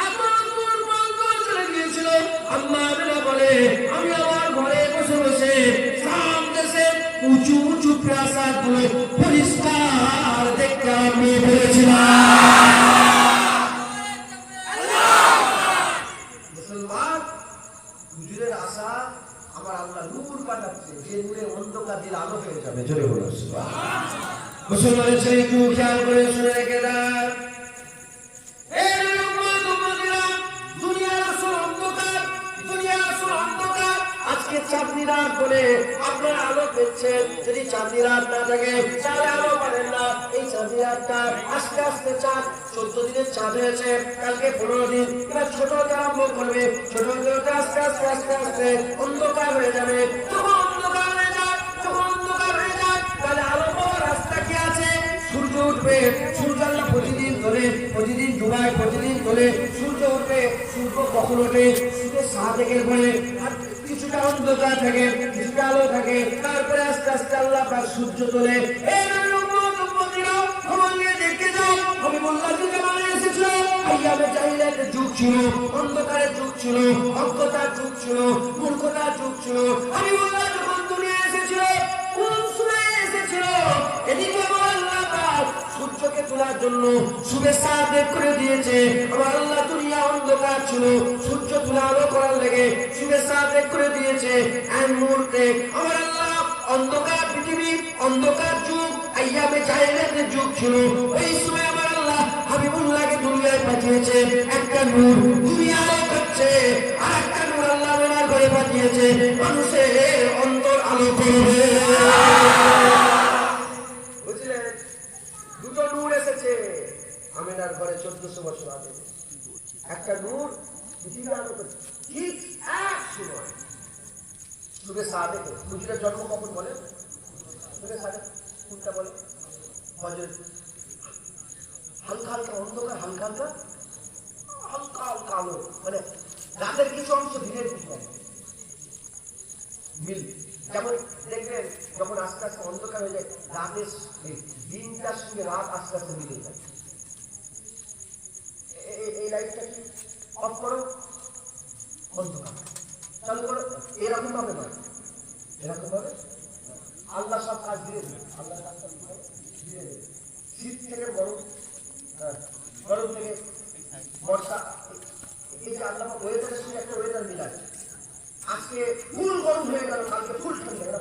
এত দূর পর্যন্ত চলে গিয়েছিল। আম্মা আমিনা বলে আমি আমার ঘরে বসে বসে শাম দেশের উঁচু উঁচু প্রাসাদগুলো পরিষ্কার দেখতে আমি পেরেছিলাম। মুসলমান হুজুরের আশা আমার আল্লাহ নূর পাঠাচ্ছে, যে নূরে অন্ধকার দিলে আলো হয়ে যাবে। জোরে বলো সুবহানাল্লাহ। মুসলমানের ছেলে একটু খেয়াল করে শুনে রেখে দেন, আজকে চাঁদনি রাত বলে আপনারা আলো পেয়েছেন। যদি চাঁদনি রাত না থাকে তাহলে আলো পাবেন না। এই চাঁদনি রাতটা আস্তে আস্তে চাঁদ 14 দিনের চাঁদ হয়েছে, কালকে 15 দিন। এবার ছোট হতে আরম্ভ করবে, ছোট হতে হতে আস্তে আস্তে আস্তে আস্তে অন্ধকার হয়ে যাবে। যখন অন্ধকার হয়ে যায়, যখন অন্ধকার হয়ে যায় তাহলে আলো পাওয়ার রাস্তা কি আছে? সূর্য উঠবে, সূর্য আল্লাহ প্রতিদিন ধরে প্রতিদিন ডুবায়, প্রতিদিন ধরে সূর্য উঠবে। সূর্য কখন ওঠে? সূর্যের 7 থেকে পরে কিছুটা অন্ধকার থাকে, কিছুটা আলো থাকে, তারপরে আস্তে আস্তে আল্লাহ পাক সূর্য তোলে। এই দেখে যাও হাবিবুল্লাহ যে জামানে এসেছিল আইয়ামে জাহিলিয়াতের যুগ ছিল, অন্ধকারের যুগ ছিল, অজ্ঞতার যুগ ছিল, মূর্খতার যুগ ছিল। হাবিবুল্লাহ যখন দুনিয়া এসেছিল কোন সময়ে এসেছিল? এদিকে আমার আল্লাহ পাক সূর্যকে তোলার জন্য শুভেচ্ছা বের করে দিয়েছে। আমার আল্লাহ দুনিয়া অন্ধকার ছিল, সূর্য তুলে আলো করার লেগে শুভেচ্ছা বের করে দিয়েছে। এক মুহূর্তে আমার আল্লাহ অন্ধকার পৃথিবী, অন্ধকার যুগ, আইয়ামে জাহিলিয়াতের যুগ ছিল, ওই সময় আমার আল্লাহ হাবিবুল্লাহকে দুনিয়ায় পাঠিয়েছে। একটা নূর দুনিয়া আলো করছে, আর একটা নূর আল্লাহ ওনার ঘরে পাঠিয়েছে, মানুষের অন্তর আলো করবে। বুঝলেন? দুটো নূর এসেছে আমিনার ঘরে 1400 বছর আগে। একটা নূর পৃথিবী আলো করছে, ঠিক এক সময় সুবে সাদেক। হুজুরের জন্ম কখন বলে? সুবে সাদেক কোনটা বলে? ফজর। হালকা হালকা অন্ধকার, হালকা হালকা হালকা হালকা আলো, মানে রাতের কিছু অংশ দিনের কিছু অংশ মিল। যেমন দেখবেন যখন আস্তে আস্তে অন্ধকার হয়ে যায়, রাতের দিনটার সঙ্গে রাত আস্তে আস্তে মিলে যায়। এই লাইটটা কি অফ করো, অন্ধকার চালু করো, এরকম ভাবে নয়, এরকম ভাবে আল্লাহ সব কাজ দিয়ে দেবে, আল্লাহ সব কাজ দিয়ে দেবে। শীত থেকে গরম, গরম থেকে বর্ষা, এই যে আল্লাহ ওয়েদারের সঙ্গে একটা ওয়েদার মিলাচ্ছে। আজকে ফুল গরম হয়ে গেল, কালকে ফুল ঠান্ডা,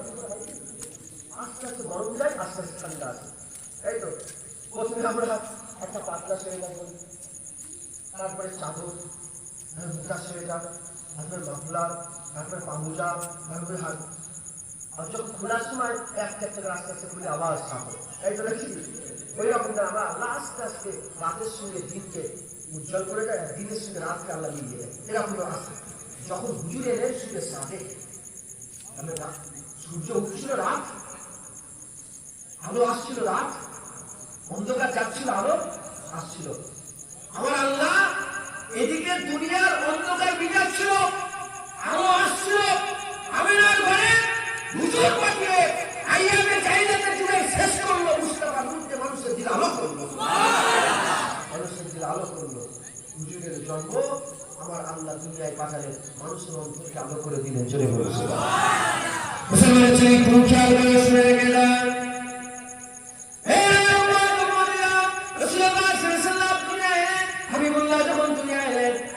আস্তে আস্তে গরম যায়, আস্তে আস্তে ঠান্ডা আসে, তাই তো? প্রথমে আমরা একটা পাতলা সোয়েটার করি, তারপরে চাদর, মোটা সোয়েটার, তারপরে মাফলার, তারপরে পামুজা, তারপরে হাত। আর যখন খোলার সময় একটা একটা করে আস্তে আস্তে খুলে আবার ছাপো, তাই তো নাকি? ওই রকম আমরা আল্লাহ আস্তে আস্তে রাতের সঙ্গে দিনকে উজ্জ্বল করে দেয়, দিনের সঙ্গে রাতকে আল্লাহ মিলিয়ে দেয়। এরকম আসে যখন হুজুর এলেন সূর্যের সাথে, সূর্য উঠছিল রাত, আলো আসছিল রাত, অন্ধকার যাচ্ছিল, আলো আসছিল। আমার আল্লাহ এদিকে দুনিয়ার অন্ধকার মিটাচ্ছিল, আলো আসছিল। আমিনার ঘরে হুজুর পাঠিয়ে আইয়ামে চাহিদাকে জুড়ে শেষ করলো। মুস্তাফা নূরকে মানুষের দিল আলো করলো, মানুষের দিল আলো করলো। হুজুরের জন্ম আমার আল্লাহ দুনিয়ায় পাঠালেন, মানুষের অন্তরকে আলো করে দিলেন। জোরে বলেছিল মুসলমানের ছেলে খুব খেয়াল করে শুনে গেলাম।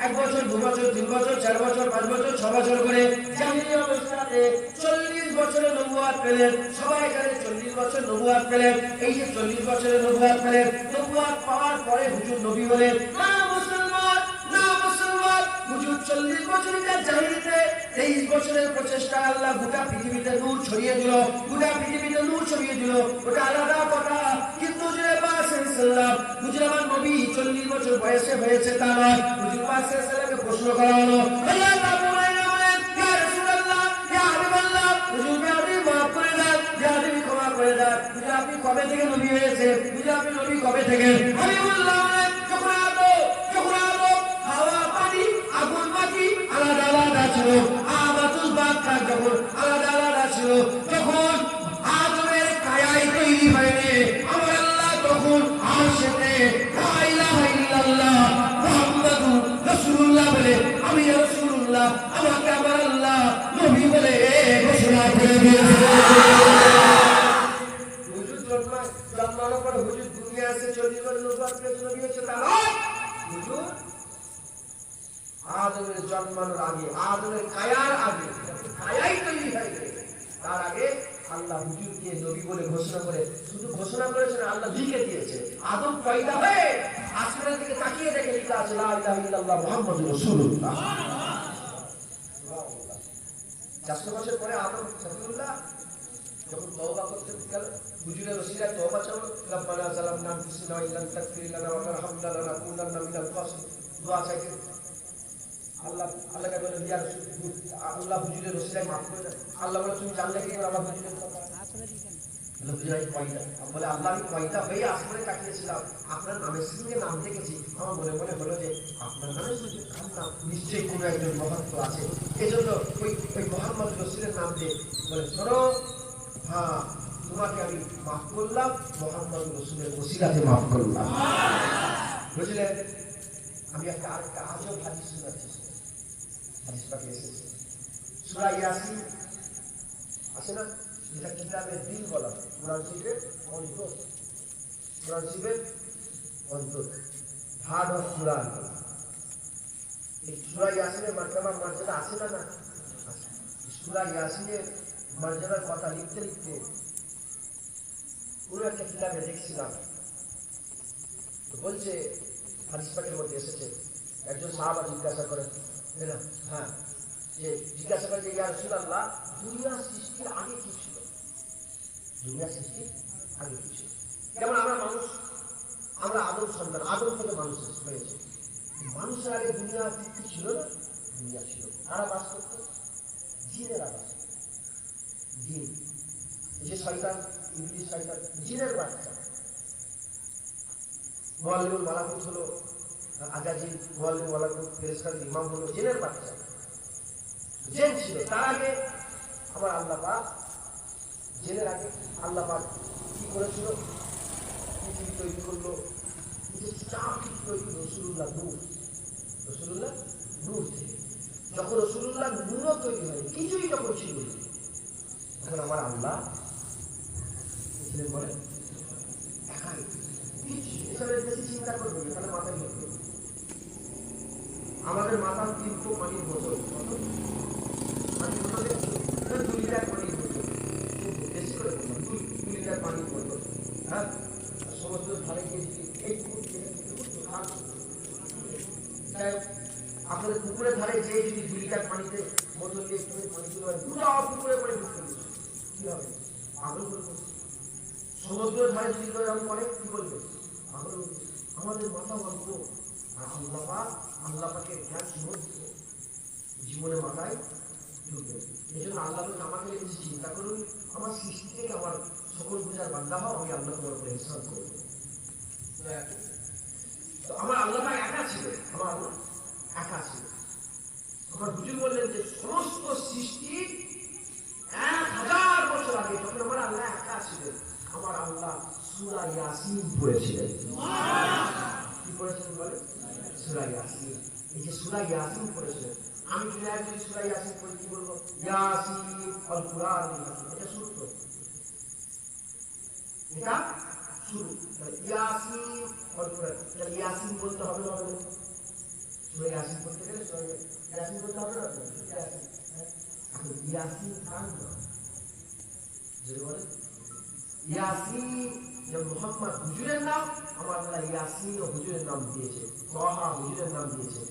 এক বছর, দু বছর, 3 বছর, 4 বছর, 5 বছর, 6 বছর করে জাহিলি অবস্থাতে 40 বছরে নবুয়ত পেলেন। সবাই জানে 40 বছর নবুয়ত পেলেন। এই যে 40 বছরে নবুয়ত পেলেন, নবুয়ত পাওয়ার পরে হুজুর নবী হলেন। না মুসলমান, না মুসলমান, হুজুর 40 বছরের জাহিলিতে 23 বছরের প্রচেষ্টা আল্লাহ গোটা পৃথিবীতে নূর ছড়িয়ে দিল, গোটা পৃথিবীতে নূর ছড়িয়ে দিল। ওটা আলাদা কথা, কিন্তু হুজুরের পাক সাল্লাল্লাহু, হুজুর আমার নবী 40 বছর বয়সে হয়েছে তা নয়। হুজুর পাক সাল্লাল্লাহু প্রশ্ন করা হলো, আল্লাহ তাআলা বলেন, ইয়া রাসূলুল্লাহ, ইয়া হাবিবাল্লাহ, হুজুর আপনি মাফ করে দেন, ইয়া নবী ক্ষমা করে দেন। হুজুর আপনি কবে থেকে নবী হয়েছে? হুজুর আপনি নবী কবে থেকে? হাবিবুল্লাহ বলেন, যখন আদম হাওয়া পানি আগুন মাটি আলাদা আলাদা ছিল, আমাতুল বাক্কা যখন আলাদা আলাদা ছিল, যখন আদমের কায়াই তৈরি হয়নি, আমার আল্লাহ তখন আরশেতে লা ইলাহা ইল্লাল্লাহ মুহাম্মাদুর রাসূলুল্লাহ বলে, আমি রাসূলুল্লাহ, আমাকে আমার আল্লাহ নবী বলে ঘোষণা করে দিয়েছে। হুজুর জন্মানোর পর হুজুর দুনিয়া আসে 40 বছর নবুয়ত পেয়েছে, নবী হয়েছে তা নয়। হুজুর আদমের জন্মানোর আগে, আদমের কায়ার আগে, কায়াই তৈরি হয়নি, তার আগে আল্লাহ হুজুরকে নবী বলে ঘোষণা করে, শুধু ঘোষণা করেছেন, আল্লাহ লিখে দিয়েছে। আদম পয়দা হয়ে আসমানের দিকে তাকিয়ে দেখে লিখা আছে লা ইলাহা ইল্লাল্লাহ মুহাম্মাদুর রাসূলুল্লাহ। 400 বছর পরে আদম সফিউল্লাহ যখন তওবা করতে গেল, হুজুরের ওসিলায় তওবা চাইল, রব্বানা যালামনা আনফুসানা ওয়া ইল্লাম তাগফির লানা ওয়া তারহামনা লানাকুনান্না মিনাল খাসিরিন, দোয়া চাইতে আল্লাহকে বলেন, ইয়া রাসূল, আল্লাহ হুজুরের ওসিলায় মাফ করে দেন। আল্লাহ বলে, তুমি জানলে কি করে আমার হুজুরের কথা? বলে, আল্লাহ আমি কয়টা হয়ে আসমানে তাকিয়েছিলাম, আপনার নামের সঙ্গে নাম দেখেছি, আমার মনে মনে হলো যে আপনার নামের সঙ্গে নাম নিশ্চয়ই কোনো একজন মহত্ব আছে। এই জন্য ওই মুহাম্মদ রাসূলের নাম দিয়ে বলে, শোনো, হ্যাঁ তোমাকে আমি মাফ করলাম, মুহাম্মদ রাসূলের ওসিলাতে মাফ করলাম। বুঝলেন? আমি আরেকটা আজব হাদিস শোনাচ্ছি, হাদিস পাকে এসেছে সূরা ইয়াসিন আছে না, যেটা কিতাবের দিল বলা, কোরআন শরীফের অন্তর, কোরআন শরীফের অন্তর, হার্ট অফ কোরআন। এই সূরা ইয়াসিনের মর্যাদা আছে না? না, সূরা ইয়াসিনের মর্যাদার কথা লিখতে লিখতে পুরো একটা কিতাবে দেখছিলাম, বলছে হাদিস পাকের মধ্যে এসেছে, একজন সাহাবা জিজ্ঞাসা করেন, হ্যাঁ, যে জিজ্ঞাসা করেন যে ইয়া রাসূলুল্লাহ, দুনিয়া সৃষ্টির আগে কি ছিল? দুনিয়া সৃষ্টির আগে কি ছিল? যেমন আমরা মানুষ, আমরা আদম সন্তান, আদম থেকে মানুষ হয়েছে, মানুষের আগে দুনিয়া কি ছিল না? দুনিয়া ছিল, কারা বাস করতো? জিনেরা বাস করতো। জিন, যে শয়তান, ইবলিস শয়তান, জিনের বাচ্চা। মুআল্লিমুল মালাকুত হলো আজাজিল, মুআল্লিমুল মালাকুত ফেরেশতাদের ইমাম হলো জিনের বাচ্চা, জিন ছিল। তার আগে আমার আল্লাহ পাক, জিনের আগে আল্লাহ পাক কি করেছিল? পৃথিবী তৈরি করলো, চাপ তৈরি করলো রাসূলুল্লাহ নূর, রাসূলুল্লাহ নূর থেকে। যখন রাসূলুল্লাহ নূর তৈরি হয়, কিছুই যখন ছিল, তখন আমার আল্লাহ বলে একাই এসবের বেশি চিন্তা করবে না, তাহলে মাথা নিয়ে আমাদের মাথার 3 পানির বোতল, কত পানির বোতল 2 লিটার পানির বোতল, বেশি করে 2 লিটার পানির বোতল, হ্যাঁ সমুদ্রের ধারে গিয়ে একটু আপনাদের পুকুরের ধারে যে যদি 2 লিটার পানিতে বোতল দিয়ে একটু পানি দিতে পুরো পুকুরে পানি ঢুকতে কি হবে? পাগল বলবো। সমুদ্রের ধারে যদি এরকম করে কি বলবে? পাগল। আমাদের মাথা অল্প, আর আল্লাহ পাকের জ্ঞান জীবনে মাথায় ঢুকবে। এই জন্য আল্লাহ আমাকে বেশি চিন্তা করুন, আমার সৃষ্টি থেকে আমার সকল বোঝার বান্দা হও, আমি আল্লাহ তোমার উপরে ইহসান করবো। তো আমার আল্লাহ একা ছিল, আমার আল্লাহ একা ছিল। আমার হুজুর বললেন যে সমস্ত সৃষ্টি 1000 বছর আগে যখন আমার আল্লাহ একা ছিলেন, আমার আল্লাহ সূরা ইয়াসিন পড়েছিলেন। কি পড়েছিলেন বলে? সূরা ইয়াসিন। এই যে সূরা ইয়াসিন পড়েছিলেন, আমি যদি সূরা ইয়াসিন পড়ি কি বলবো? ইয়াসিন আল কুরআনিল হাকিম। এটা শুরু তো, এটা শুরু। ইয়াসিন আল কুরআন, তাহলে ইয়াসিন বলতে হবে না? সূরা ইয়াসিন পড়তে গেলে সূরা ইয়াসিন বলতে হবে না? এখন ইয়াসিন কার নাম? যদি বলে ইয়াসিন যে মুহাম্মদ হুজুরের নাম, আমার আল্লাহ ইয়াসিন ও হুজুরের নাম দিয়েছে, তাহা হুজুরের নাম দিয়েছে।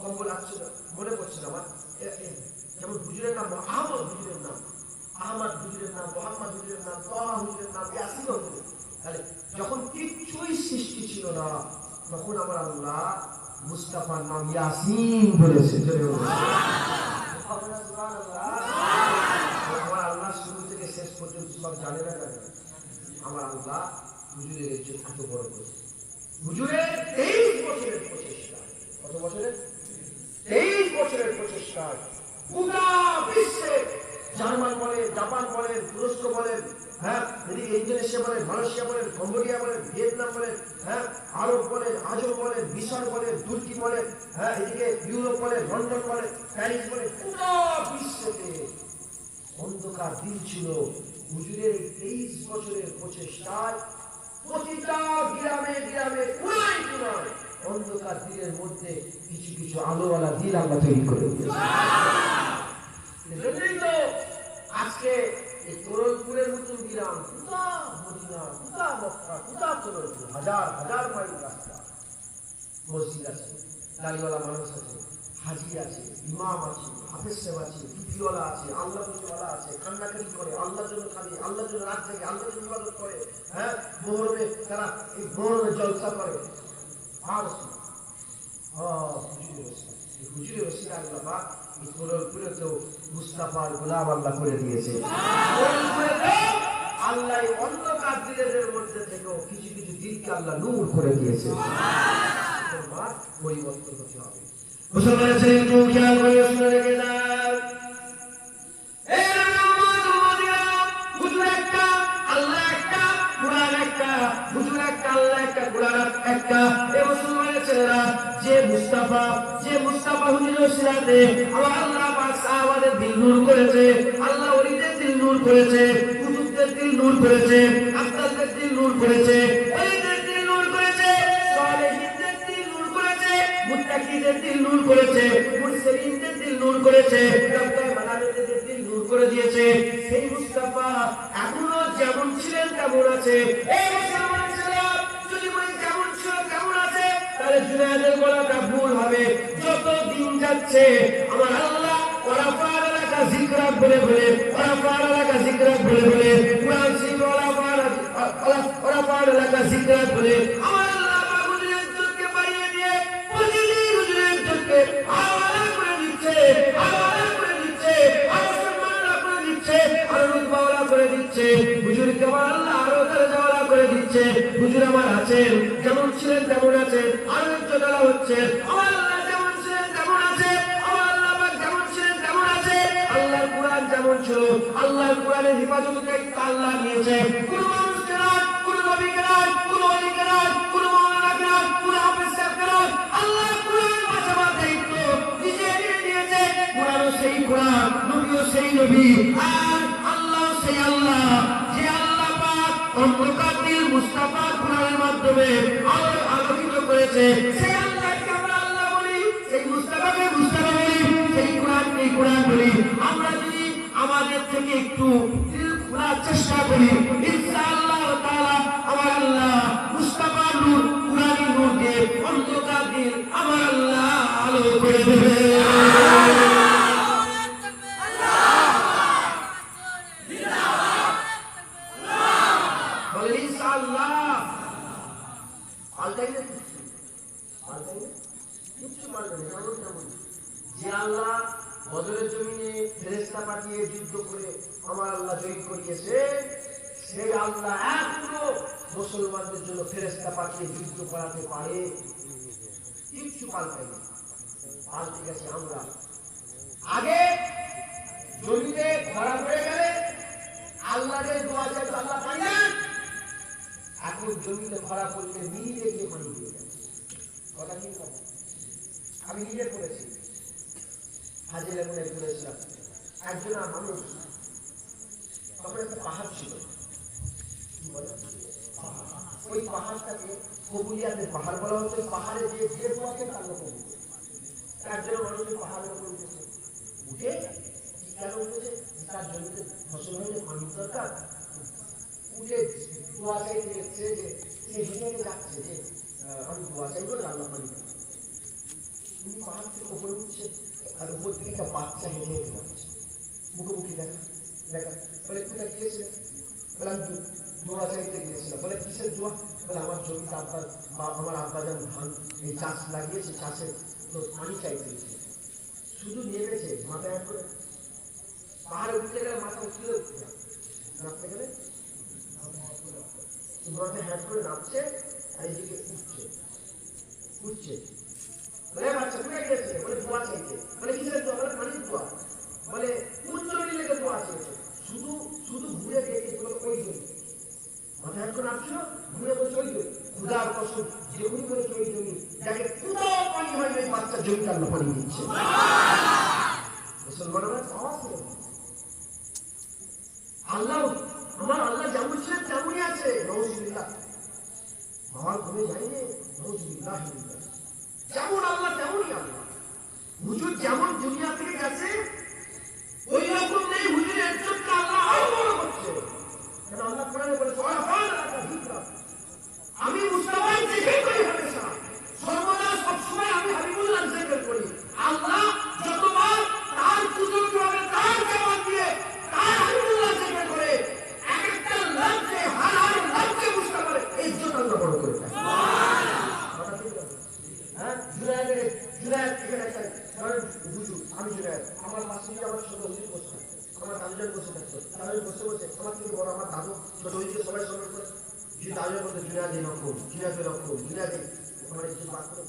কম বলে আসছে মনে পড়ছে না আমার। যেমন হুজুরের নাম আহমদ হুজুরের নাম, আহমদ হুজুরের নাম, মোহাম্মদ হুজুরের নাম, তাহা হুজুরের নাম, ইয়াসিন হুজুরের। তাহলে যখন কিছুই সৃষ্টি ছিল না, তখন আমার আল্লাহ মুস্তাফার নাম ইয়াসিন বলেছে। আমার আল্লাহ শুরু থেকে শেষ পর্যন্ত সব জানে না, জানে না। আমার আল্লাহ হুজুরের এত বড় করেছে। হুজুরের 23 বছরের প্রচেষ্টা, কত বছরের? 23 বছরের প্রচেষ্টা গোটা বিশ্বে, জার্মান বলেন, জাপান বলেন, তুরস্ক বলেন, হ্যাঁ এদিকে ইন্দোনেশিয়া বলেন, মালয়েশিয়া বলেন, কম্বোডিয়া বলেন, ভিয়েতনাম বলেন, হ্যাঁ আরব বলেন, আজম বলেন, মিশর বলেন, তুর্কি বলেন, হ্যাঁ এদিকে ইউরোপ বলেন, লন্ডন বলেন, প্যারিস বলেন, পুরো বিশ্বতে অন্ধকার দিন ছিল। হুজুরের 23 বছরের প্রচেষ্টায় প্রতিটা গ্রামে গ্রামে কোনায় কোনায় অন্ধকার দিনের মধ্যে কিছু কিছু আলোওয়ালা দিন আমরা তৈরি করে দিয়েছি। এজন্যই তো আজকে এই তোরলপুরের মতন গ্রাম, কোথা মদিনা, কোথা মক্কা, কোথা তোরলপুর, হাজার হাজার মাইল রাস্তা, মসজিদ আছে, দাড়িওয়ালা মানুষ আছে, হাজি আছে, ইমাম আছে, হাফেজ সাহেব আছে, টুপিওয়ালা আছে, আল্লাহ বলিওয়ালা আছে, কান্নাকাটি করে, আল্লাহর জন্য খাবে, আল্লাহর জন্য রাত জাগে, আল্লাহর জন্য ইবাদত করে, হ্যাঁ মুহরমে তারা এই মুহরমে জলসা করে। আর হুজুরের ওসিলা আল্লাহ পাক এই তোরলপুরেতেও মুস্তাফার গোলাম আল্লাহ করে দিয়েছে। আল্লাহ অন্ধকার দিনের মধ্যে থেকেও কিছু কিছু দিনকে আল্লাহ নূর করে দিয়েছে। পরিবর্তন হতে হবে। মুসলমানের ছেলে একটু খেয়াল করে শুনে রেখে যান, হুজুর একটা, আল্লাহ একটা, কুরআন একটা, হুজুর একটা, আল্লাহ একটা, কুরআন একটা। এই মুসলমানের ছেলেরা যে মুস্তাফা হুজুরের ওসিলাতে আমার আল্লাহ পাক সাহাবাদের দিল নূর করেছে, আল্লাহ ওলিদের দিল নূর করেছে, কুতুবদের দিল নূর করেছে, আফতারদের দিল নূর করেছে, ওলিদের দিল নূর করেছে, সালেহীনদের দিল নূর করেছে, মুত্তাকিদের দিল নূর করেছে, মুরসালিনদের দিল নূর করেছে, রাব্বায়ে মালায়েকাদের দিল নূর করে দিয়েছে। সেই মুস্তাফা এখনো যেমন ছিলেন তেমন আছে। এই মুসলমানের ছেলেরা যদি বলি যেমন ছিল তেমন আছে, তাহলে জুনায়েদের গলাটা ভুল হবে। যত দিন যাচ্ছে আমার আল্লাহ ওরাফার এলাকা জিকরাত বলে বলে, ওরাফার এলাকা জিকরাত বলে বলে, কুরআন শিখে ওরাফার এলাকা জিকরাত বলে আমার আল্লাহ হুজুরের ইজ্জতকে বাড়িয়ে দিয়ে প্রতিদিন হুজুরের ইজ্জতকে আওয়ালা করে দিচ্ছে, আওয়ালা করে দিচ্ছে, আরো সম্মাননা করে দিচ্ছে, আরো রুতবাওয়ালা করে দিচ্ছে। হুজুরকে আমার আল্লাহ আরো দরজাওয়ালা করে দিচ্ছে। হুজুর আমার আছেন, যেমন ছিলেন তেমন আছেন, আরো ইজ্জতওয়ালা হচ্ছে। আমার আল্লাহ যেমন ছিলেন তেমন আছে, আমার আল্লাহ যেমন ছিলেন তেমন আছে। আল্লাহর কুরআন যেমন ছিল, আল্লাহর কুরআনের হেফাজতের দায়িত্ব আল্লাহ নিয়েছে। কোন মানুষকে নয়, কোন নবীকে নয়, কোন ওলিকে নয়, কোন মাওলানাকে নয়, কোন হাফেজ সাহেবকে নয়, আল্লাহর কুরআন বাঁচাবার দায়িত্ব নিজে নিয়ে নিয়েছে। কুরআন সেই কোরআন, নবীও সেই নবী, আর আল্লাহ সেই আল্লাহ, যে আল্লাহ পাক অন্ধকার দিল মুস্তাফা কোরআনের মাধ্যমে আলোকিত করেছে। সেই আল্লাহকে আমরা আল্লাহ বলি, সেই মুস্তাফাকে মুস্তাফা বলি, সেই কোরআনকে কোরআন বলি। আমরা যদি আমাদের থেকে একটু দিল খোলার চেষ্টা করি, ইনশাআল্লাহ তাআলা আমার আল্লাহ মুস্তাফার নূর, কোরআনী নূর দিয়ে অন্ধকার দিল আমার আল্লাহ আলো করে দেবে। যে আল্লাহ বদরের জমিনে ফেরেশতা পাঠিয়ে যুদ্ধ করে আমার আল্লাহ জয়ী করিয়েছে, সেই আল্লাহ এখনো মুসলমানদের জন্য ফেরেশতা পাঠিয়ে যুদ্ধ করাতে পারে। কিচ্ছু পাল্টাইনি, পাল্টে গেছি আমরা। আগে জমিতে খরা পড়ে গেলে আল্লাহর দোয়া চাইতো, আল্লাহ পাই না। এখন জমিতে খরা পড়লে নিজে গিয়ে পানি দিয়ে যায়। কথা কি কথা? আমি নিজে করেছি, হাজিরা মনে করেছিলাম। একজন মানুষ, তখন একটা পাহাড় ছিল, ওই পাহাড়টাকে কবুলিয়াতের পাহাড় বলা হতো। পাহাড়ে যে দোয়াকে তার কবুল। একজন মানুষ পাহাড়ের উপর উঠেছে, উঠে কেন উঠেছে? তার জমিতে ফসল হয়েছে, পানির দরকার। উঠে দোয়া চাইতে গেছে, যে সে হেঁটে যাচ্ছে যে আমি দোয়া চাইবো, আল্লাহ পানি। তিনি পাহাড় থেকে উপরে উঠছে, আর উপর থেকে একটা বাচ্চা হেঁটে হেঁটে যাচ্ছে, মুখোমুখি দেখা দেখা। বলে কোথায় গিয়েছে? বলে আমি দোয়া চাইতে গিয়েছিলাম। বলে কিসের দোয়া? বলে আমার জমিতে আমার আব্বা যেমন ধান এই চাষ লাগিয়েছে, চাষে তো পানি চাইতে গেছে। শুধু নেমেছে, মাথায় হাত করে, পাহাড়ে উঠতে গেলে মাথা উঠতে নামতে গেলে মাথায় হাত করে নামছে, আর এইদিকে উঠছে উঠছে। বলে বাচ্চা কোথায় গিয়েছে? বলে দোয়া চাইতে। বলে কিসের দোয়া? বলে পানির দোয়া। বলে কোন জমি লেগে দোয়া চেয়েছে? শুধু শুধু ঘুরে দেখে ওই জমি। মাথায় হাত করে নামছিল, ঘুরে বলছে ওই জমি। ক্ষুধার কসম, যেমনি করেছে ওই জমি, যাকে কোথাও পানি হয় না, বাচ্চার জমিতে আল্লাহ পানি দিচ্ছে। মুসলমানরা পাওয়া ছিল। আল্লাহ, আমার আল্লাহ যেমন ছিলেন তেমনই আছে। নওয়াজুবিল্লাহ, আমার ঘুরে যায়নি। নওয়াজুবিল্লাহ, যেমন আল্লাহ তেমনই আল্লাহ। হুজুর যেমন দুনিয়া থেকে গেছে, ওই রকম নেই। হুজুরের জন্য আল্লাহ আরো বড় করছে। কারণ আল্লাহ কোরআনে বলেছে, আমি মুস্তাফার জিকির করি হামেশা, সর্বদা সবসময় আমি হাবিবুল্লাহ জিকির করি। আল্লাহ যতবার তার পুজো করে, তার জবান দিয়ে তার হাবিবুল্লাহ জিকির করে, এক একটা লফজে হাজার লফজে মুস্তাফার ইজ্জত আল্লাহ বড় করে দেয়। হ্যাঁ, জুনায়েদ এখানে একটা হুজুর, আমি জুনায়েদ, আমার পাশে আমার ছোট হুজুর বসে থাকতো, আমার দাদুজন বসে থাকতো। তাহলে বসে বসে আমার থেকে বড় আমার দাদু, ছোট হুজুর সবাই সম্মান করে। যে দাদুর মধ্যে জুনায়েদ রকম, জুনায়েদ রকম, জুনায়েদ আমার একটু বাদ করে।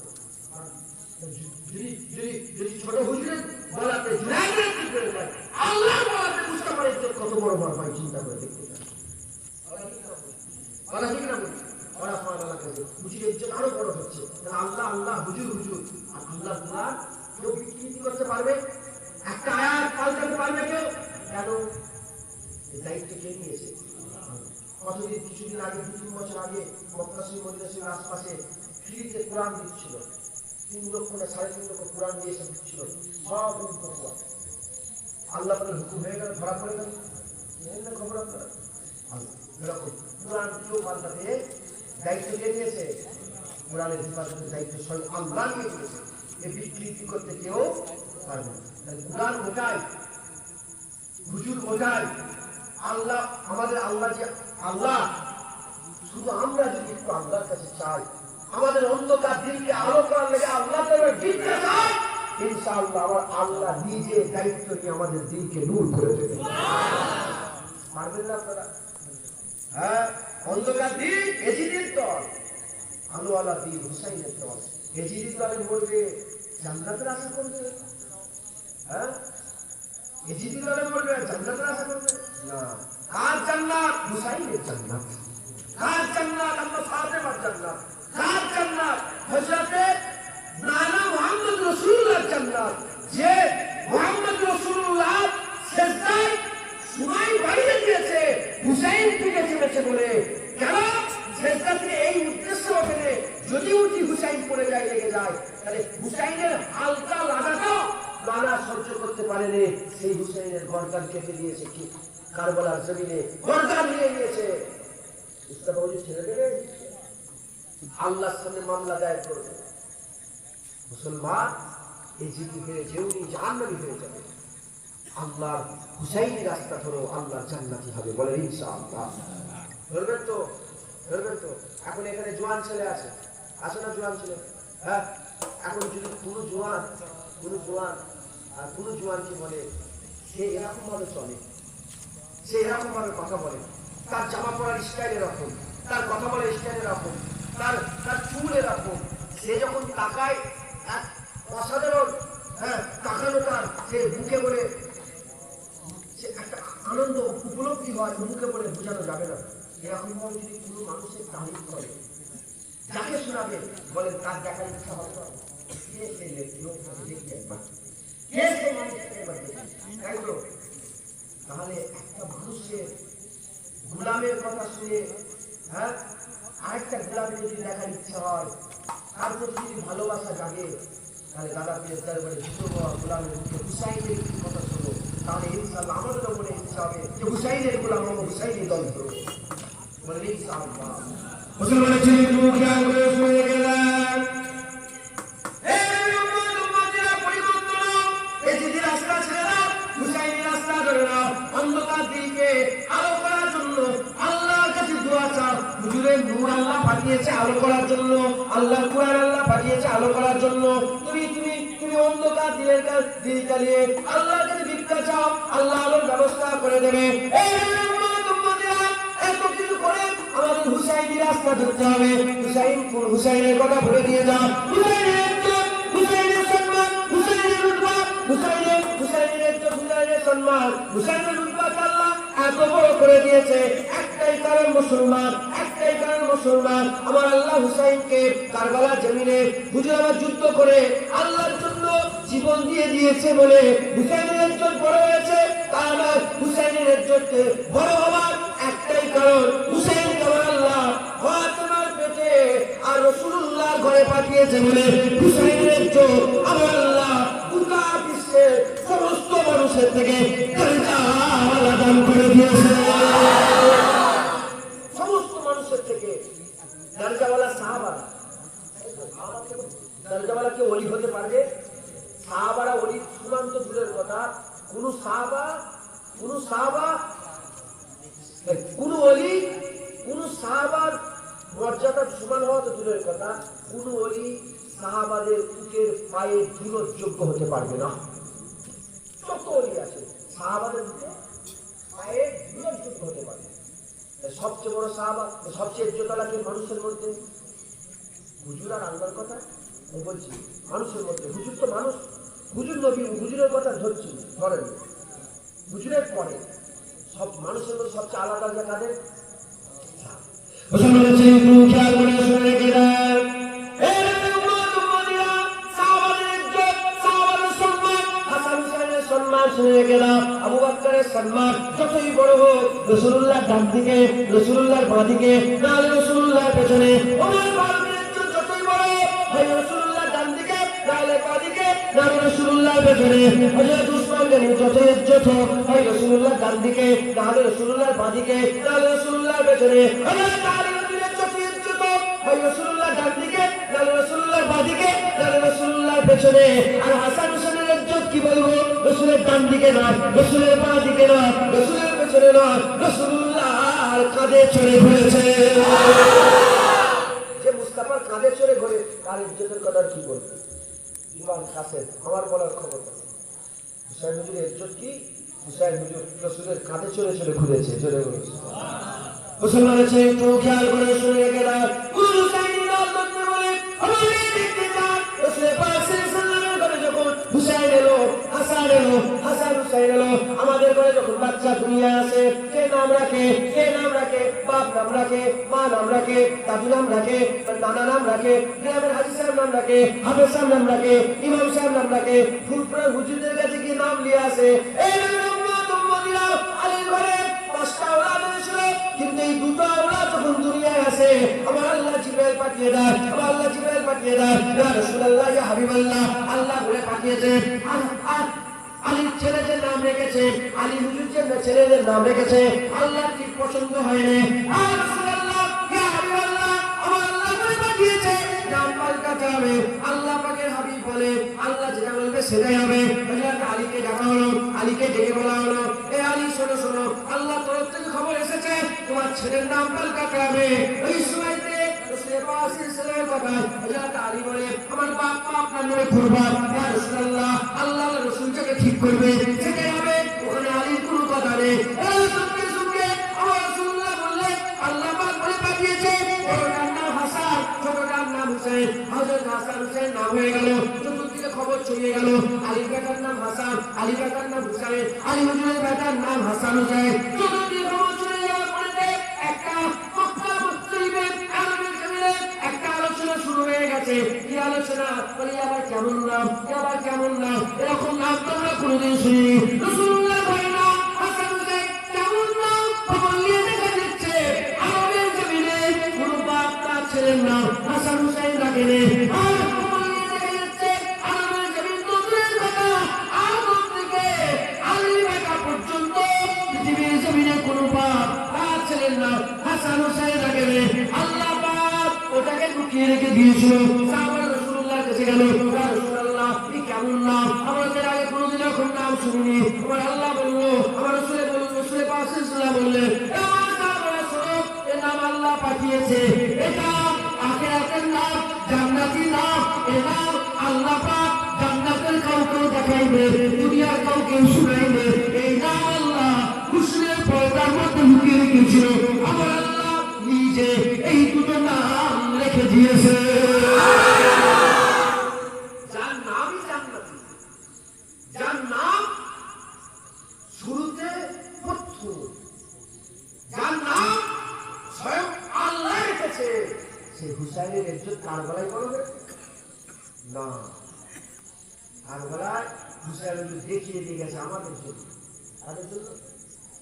যদি ছোট হুজুরের বলাতে জুনায়েদের কি করে যায়, আল্লাহ বলাতে মুস্তাফার ইজ্জত কত বড় বড় হয়, চিন্তা করে দেখতে চান। বলা ঠিক না বলি? ওরা পাওয়া কাছে হুজুরের ইজ্জত আরো বড় হচ্ছে। আল্লাহ আল্লাহ, হুজুর হুজুর, আর আল্লাহ আল্লাহ কেউ বিকৃতি করতে পারবে? একটা আয়াত পাল্টাতে পারবে কেউ? কেন? এই দায়িত্ব কে নিয়েছে? কতদিন, কিছুদিন আগে, 2-3 বছর আগে মক্কা শরীফ, মদিনা শরীফের আশপাশে ফ্রিতে কোরআন দিচ্ছিল। 3 লক্ষ না 3.5 লক্ষ কোরআন দিয়ে এসে দিচ্ছিল, সব কোরআন। আল্লাহ বলে হুকুম হয়ে গেল, ধরা পড়ে গেল। খবর আপনারা এরকম কোরআন কেউ পাল্টাতে দায়িত্ব কে নিয়েছে? কোরআনের হেফাজতের দায়িত্ব স্বয়ং আল্লাহ নিয়ে নিয়েছে। এ বিকৃতি করতে কেউ পারবে না। কোরআন বোঝায়, হুজুর বোঝায়, আল্লাহ আমাদের আল্লাহ যে আল্লাহ, শুধু আমরা যদি একটু আল্লাহর কাছে চাই, আমাদের অন্ধকার দিনকে আলো করার লেগে আল্লাহ দিনকে চাই, ইনশাআল্লাহ আমার আল্লাহ নিজে দায়িত্ব নিয়ে আমাদের দিনকে নূর করে দেবে। পারবেন না আপনারা? হ্যাঁ, অন্ধকার দিন এজিদের দল, আলোওয়ালা দিন হুসাইনের দল। এজিদের দলে বলবে জান্নাতের আশা করবে। হ্যাঁ, এজিদের দলে বলবে জান্নাতের আশা করবে না। কার জান্নাত? হুসাইনের জান্নাত। কার জান্নাত? আম্মা ফাতেমার জান্নাত। কার জান্নাত? হযরতে নানা মুহাম্মদ রাসূলুল্লাহর জান্নাত। যে মুহাম্মদ পড়ে যায়, লেগে যায়। তাহলে হুসাইনের হালকা লাগাটা নানা সহ্য করতে পারেনি, সেই হুসাইনের গর্দান কেটে দিয়েছে কি কারবালার জমিনে, গর্দান নিয়ে নিয়েছে। মুস্তাফা ওই ছেড়ে দেবে, আল্লাহর সামনে মামলা দায়ের করবে। মুসলমান এই জিদি হয়ে যেউনি জাহান্নামী হয়ে যাবে। আল্লাহর হুসাইনি রাস্তা ধরো, আল্লাহর জান্নাতি হবে, বলে ইনশাআল্লাহ। ধরবেন তো, ধরবেন তো। এখন এখানে জোয়ান ছেলে আছে না জোয়ান ছেলে? হ্যাঁ, এখন যদি কোনো জোয়ান আর কোনো জোয়ানকে বলে, সে এরকম ভাবে চলে, সে এরকম ভাবে কথা বলে, তার জামা পরার স্টাইল এরকম, তার কথা বলার স্টাইল এরকম, তার চুল এরকম, সে যখন তাকায় এক অসাধারণ, হ্যাঁ তাকানো, তার সে মুখে বলে সে একটা আনন্দ উপলব্ধি হয়, মুখে বলে বোঝানো যাবে না। এরকম ভাবে যদি কোনো মানুষের তারিফ করে, যাকে শোনাবে বলেন তার দেখার ইচ্ছা হবে না। কে সেই লোকটাকে দেখতে একবার, কে সেই মানুষটাকে একবার দেখি, তাই তো? তাহলে একটা মানুষের গোলামের কথা শুনে, হ্যাঁ আরেকটা গোলামের যদি দেখার ইচ্ছা হয়, তার প্রতি যদি ভালোবাসা জাগে, তাহলে দাদা পীরের দরবারে দুটো গোলামের মুখে হুসাইনের কথা শুনো, তাহলে ইনশাআল্লাহ আমাদেরও মনে ইচ্ছা হবে যে হুসাইনের গোলাম আমরা হুসাইনের দল ধরবো, বলে ইনশাআল্লাহ। মুসলমানের ছেলে একটু খেয়াল করে শুনে গেলেন, এই যে রাস্তা ছেড়ে দাও, হুসাইনি রাস্তা ধরে নাও, অন্ধকার দিকে আলো করার জন্য আল্লাহর কাছে দোয়া চাও। হুজুরের নূর আল্লাহ পাঠিয়েছে আলো করার জন্য, আল্লাহর কুরআন আল্লাহ পাঠিয়েছে আলো করার জন্য। তুমি অন্ধকার দিল চালিয়ে আল্লাহর কাছে ভিক্ষা চাও, আল্লাহ আলোর ব্যবস্থা করে দেবে। এত কিছু করে আমাদের হুসাইনি রাস্তা ধরতে হবে। হুসাইনের কথা বলে দিয়ে যাও, হুসাইনের সম্মান, হুসাইনের রুতবা, হুসাইনের সম্মান, হুসাইনের রুতবাকে আল্লাহ এত বড় করে দিয়েছে। একটাই কারণ মুসলমান, একটাই কারণ মুসলমান, আমার আল্লাহ হুসাইনকে কারবালার জমিনে হুজুর আমার যুদ্ধ করে আল্লাহর জন্য জীবন দিয়ে দিয়েছে বলে হুসাইনের ইজ্জত বড় হয়েছে। তার হুসাইনের ইজ্জতকে বড় হওয়ার একটাই কারণ, হুসাইনকে আমার আল্লাহ ফাতেমার পেটে আর রাসূলুল্লাহর ঘরে পাঠিয়েছে বলে হুসাইনের ইজ্জত আমার আল্লাহ গোটা বিশ্বের সমস্ত মানুষের থেকে দান করে দিয়েছে। সমস্ত মানুষের থেকে দরজাওয়ালা সাহাবারা, দরজাওয়ালা কি ওলি হতে পারবে? সাহাবারা ওলি সীমান্ত দূরের কথা, কোন ওলি, কোন সাহাবার মর্যাদা সমান হওয়া তো দূরের কথা, কোন ওলি সাহাবাদের উটের পায়ে ধুলোর যোগ্য হতে পারবে না। যত ওলি আছে সাহাবাদের উঠে পায়ে ধুলোর যোগ্য হতে পারবে। সবচেয়ে বড় সাহাবা, সবচেয়ে ইজ্জতওয়ালা মানুষের মধ্যে হুজুর আর আল্লাহর কথা আমি বলছি, মানুষের মধ্যে হুজুর তো মানুষ, হুজুর নবী, হুজুরের কথা ধরছি, ধরেন হুজুরের পরে সব মানুষের মধ্যে সবচেয়ে আলাদা যে কাদের খেয়াল করে শুনে গেলেন। আবু বকরের সম্মান যতই বড় হোক, রাসূলুল্লাহর ডান দিকে, রাসূলুল্লাহর বাঁ দিকে, নাহলে রাসূলুল্লাহর পেছনে, ওমর ফারুকের ইজ্জত যতই বড় হয় রাসূলুল্লাহর ডান দিকে, নাহলে বাঁ দিকে, নাহলে রাসূলুল্লাহর পেছনে। হযরত উসমান গনি যতই ইজ্জত হয় রাসূলুল্লাহর ডান দিকে, নাহলে রাসূলুল্লাহর বাঁ দিকে, নাহলে রাসূলুল্লাহর পেছনে। হযরত আলী রাদিয়াল্লাহু যতই ইজ্জত হয় রাসূলুল্লাহর ডান দিকে, নাহলে রাসূলুল্লাহর বাঁ দিকে, নাহলে রাসূলুল্লাহর পেছনে। আর হাসান হোসেনের ইজ্জত কি বলবো, রাসূলের ডান দিকে নয়, রাসূলের বাঁ দিকে নয়, রাসূলের পেছনে নয়, রাসূলুল্লাহর কাঁধে চড়ে ঘুরেছে। যে মুস্তাফার কাঁধে চড়ে ঘুরে তার ইজ্জতের কথা কি বলবে? ইমাম কাসেম আমার বলার ক্ষমতা নেই। হুসাইন হুজুরের ইজ্জত কি? হুসাইন হুজুর রাসূলের কাঁধে চড়ে চড়ে ঘুরেছে, চড়ে ঘুরেছে। মুসলমানের ছেলে একটু খেয়াল করে শুনে গেলাম, হুসাইন দল করতে বলে আমাদের দেখতে যান। রাসূলের পাক সাল্লাল্লাহু আলাইহি ওয়াসাল্লামের ঘরে যখন হুসাইন এলো, হাসান এলো, হাসান হুসাইন এলো, আমাদের ঘরে যখন বাচ্চা দুনিয়া আসে, কে নাম রাখে, কে নাম রাখে, বাপ নাম রাখে, মা নাম রাখে, দাদু নাম রাখে, নানা নাম রাখে, গ্রামের হাজী সাহেব নাম রাখে, হাফেজ সাহেব নাম রাখে, ইমাম সাহেব নাম রাখে, ফুলপুরের হুজুরদের কাছে কি নাম নিয়ে আসে। এই আলীর ঘরে 5টা ওলাদ ছিল, কিন্তু এই 2টা ওলাদ যখন দুনিয়ায় আসে আমার আল্লাহ জিবরাইল পাঠিয়ে দেয়, আমার আল্লাহ জিবরাইল পাঠিয়ে দেয়, ইয়া রাসূলুল্লাহ ইয়া হাবিবাল্লাহ, আল্লাহ বলে পাঠিয়েছে আলীর ছেলেদের নাম রেখেছে, আলী হুজুর ছেলেদের নাম রেখেছে, আল্লাহ ঠিক পছন্দ হয়নি। আর রাসূলুল্লাহ ইয়া হাবিবাল্লাহ, আমার আল্লাহ বলে পাঠিয়েছে নাম পাল্টাতে হবে। আল্লাহ পাকের হাবিব বলে আল্লাহ যেটা বলবে সেটাই হবে। হযরত আলীকে ডাকা হলো, আলীকে ডেকে বলা হলো, এ আলী শোনো শোনো, আল্লাহ তরফ থেকে খবর এসেছে তোমার ছেলের নাম পাল্টাতে হবে। ওই সময়তে রাসূলের কথা হযরত আলী বলে আমার বাপ মা আপনার নামে কুরবান, ইয়া রাসূলুল্লাহ, আল্লাহ রাসূলকে ঠিক করবে সেটাই হবে, ওখানে আলীর কোনো কথা নেই। সঙ্গে সঙ্গে আমার রাসূলুল্লাহ বললেন আল্লাহ পাক বলে পাঠিয়েছে বড়টার নাম হাসান, ছোটটার নাম হুসাইন। হযরত হাসান হুসাইন নাম হয়ে গেল, চতুর্দিকে খবর ছড়িয়ে গেল আলীর বেটার নাম হাসান, আলী বেটার নাম হুসাইন, আলী হুজুরের বেটার নাম হাসান হুসাইন। চতুর্দিকে খবর ছড়িয়ে যাওয়ার পরে একটা মক্কা মুসলিমে আরবের জমিনে একটা আলোচনা শুরু হয়ে গেছে। কি আলোচনা? বলি আবার কেমন নাম, আবার কেমন নাম, এরকম নাম তো আমরা কোনোদিন শুনিনি। রাসূলুল্লাহ বলেন না হাসান হুসাইন কেমন নাম, খবর নিয়ে দেখা যাচ্ছে আরবের জমিনে কোনো বাপ তার ছেলের নাম হাসান হুসাইন রাখেনি। আর খবর নিয়ে দেখা যাচ্ছে আরবের জমিন তো দূরের কথা, আরব থেকে আলী বেটা পর্যন্ত পৃথিবীর জমিনে কোনো বাপ তার ছেলের নাম হাসান হুসাইন রাখেনি। আল্লাহ পাক ওটাকে লুকিয়ে রেখে দিয়েছিল। সাহাবারা রাসূলুল্লাহর কাছে গেল, ইয়া রাসূলুল্লাহ এই কেমন নাম, আমরা এর আগে কোনোদিন এরকম নাম শুনিনি। আমার আল্লাহ বলল, আমার রাসূল বলল, রাসূল পাক সাল্লাল্লাহু বললেন আমার সাহাবারা শোনো, এর নাম আল্লাহ পাঠিয়েছে, এটা আখিরাতের নাম, জান্নাতি নাম, এর নাম আল্লাহ পাক জান্নাতের কাউকে দেখাইবে, দুনিয়ার কাউকে শুনাইবে। এই নাম আল্লাহ কুসুমের পর্দার মধ্যে লুকিয়ে রেখেছিল, আমার আল্লাহ নিজে এই দুটো নাম রেখে দিয়েছে। যার নামই জান্নাতি, যার নাম শুরুতে প্রথম, যার নাম স্বয়ং আল্লাহ রেখেছে, সেই হুসাইনের ইজ্জত কারবালায় করবে না। কারবালায় হুসাইন দেখিয়ে দিয়ে গেছে আমাদের জন্য, তাদের জন্য,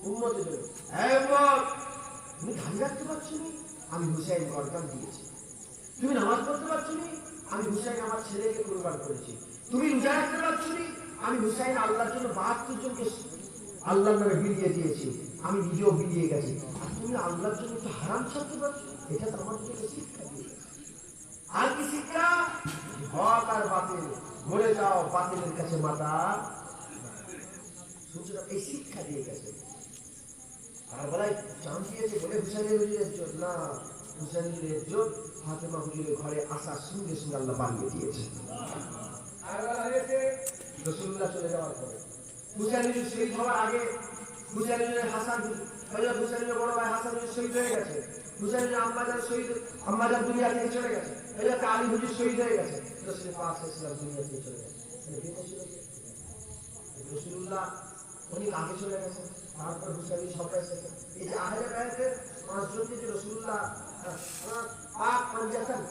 উম্মতের জন্য। হ্যাঁ উম্মত, তুমি ধান রাখতে পারছো নি, আমি হুসাইন কোরবান দিয়েছি। তুমি নামাজ পড়তে পারছো নি, আমি হুসাইন আমার ছেলেকে কোরবান করেছি। তুমি রোজা রাখতে পারছো নি, আমি হুসাইন আল্লাহর জন্য ৭২ জনকে আল্লাহর নামে বিলিয়ে দিয়েছি, আমি নিজেও বিলিয়ে গেছি। আর তুমি আল্লাহর জন্য তো হারাম ছাড়তে পারছো, এটা তো আমার জন্য শিক্ষা দিয়ে। আর কি শিক্ষা? হক আর বাতিল, মরে যাও বাতিলের কাছে মাথা, এই শিক্ষা দিয়ে গেছে। আর বলাই চান দিয়েছে বলে হুসাইনের ইজ্জত না, হুসাইনের ইজ্জত ফাতেমা হুজুরের ঘরে আসার সঙ্গে সঙ্গে আল্লাহ বানিয়ে দিয়েছে। আর রাসূলুল্লাহ চলে যাওয়ার পরে হুসাইন হুজুর শহীদ হওয়ার আগে হুসাইন হুজুরের হাসান হযরত হুসাইনের বড় ভাই হাসান হুজুর শহীদ হয়ে গেছে। হুসাইনের আম্মাজান শহীদ, আম্মাজান দুনিয়া থেকে চলে গেছে। হযরত আলী হুজুর শহীদ হয়ে গেছে। রাসূল পাক সাল্লাল্লাহু আলাইহি দুনিয়া থেকে চলে গেছে। রাসূলুল্লাহ অনেক আগে চলে গেছে, তারপর হুসাইন সব এসেছে। এই যে আহলে বাইতের পাঁচজনকে যে রাসূলুল্লাহ পাক পাঞ্জাতন,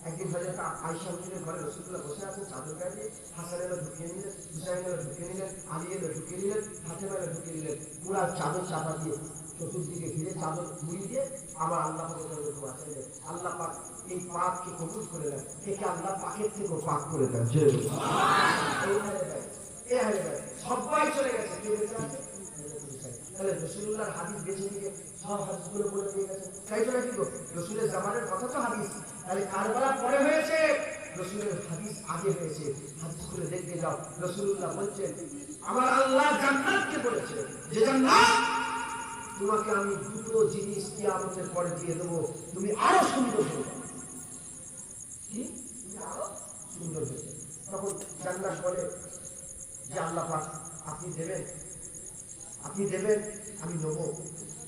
একদিন হযরত আয়েশা হুজুরের ঘরে রাসূলুল্লাহ বসে আছেন, চাদর গায়ে দিয়ে হাসান এলো ঢুকিয়ে নিলেন, হুসাইন এলো ঢুকিয়ে নিলেন, আলী এলো ঢুকিয়ে নিলেন, ফাতেমা এলো ঢুকিয়ে নিলেন, পুরা চাদর চাপা দিয়ে চতুর্দিকে ঘিরে চাদর মুড়ি দিয়ে আবার আল্লাহ পাকের কাছে দোয়া চাইলেন, আল্লাহ পাক এই পাককে কবুল করে নেন, একে আল্লাহ পাকের থেকেও পাক করে দেন। সবাই চলে গেছে, কে বেঁচে আছে? তাহলে রাসূলুল্লাহর হাদিস বেঁচে দিয়ে সব হাদিসগুলো বলে দিয়ে গেছে। তাই তো নাকি রাসূলের জামানের কথা তো হাদিস, তাহলে কারবালা পরে হয়েছে, রাসূলের হাদিস আগে হয়েছে। হাদিসগুলো দেখতে যাও, রাসূলুল্লাহ বলছেন আমার আল্লাহ জান্নাতকে বলেছে যে জান্নাত তোমাকে আমি দুটো জিনিস কিয়ামতের পরে দিয়ে দেবো, তুমি আরো সুন্দর হয়ে যাবে। কি? তুমি আরো সুন্দর হয়ে যাবে। তখন জান্নাত বলে যে আল্লাহ পাক আপনি দেবেন, আপনি দেবেন, আমি নেবো।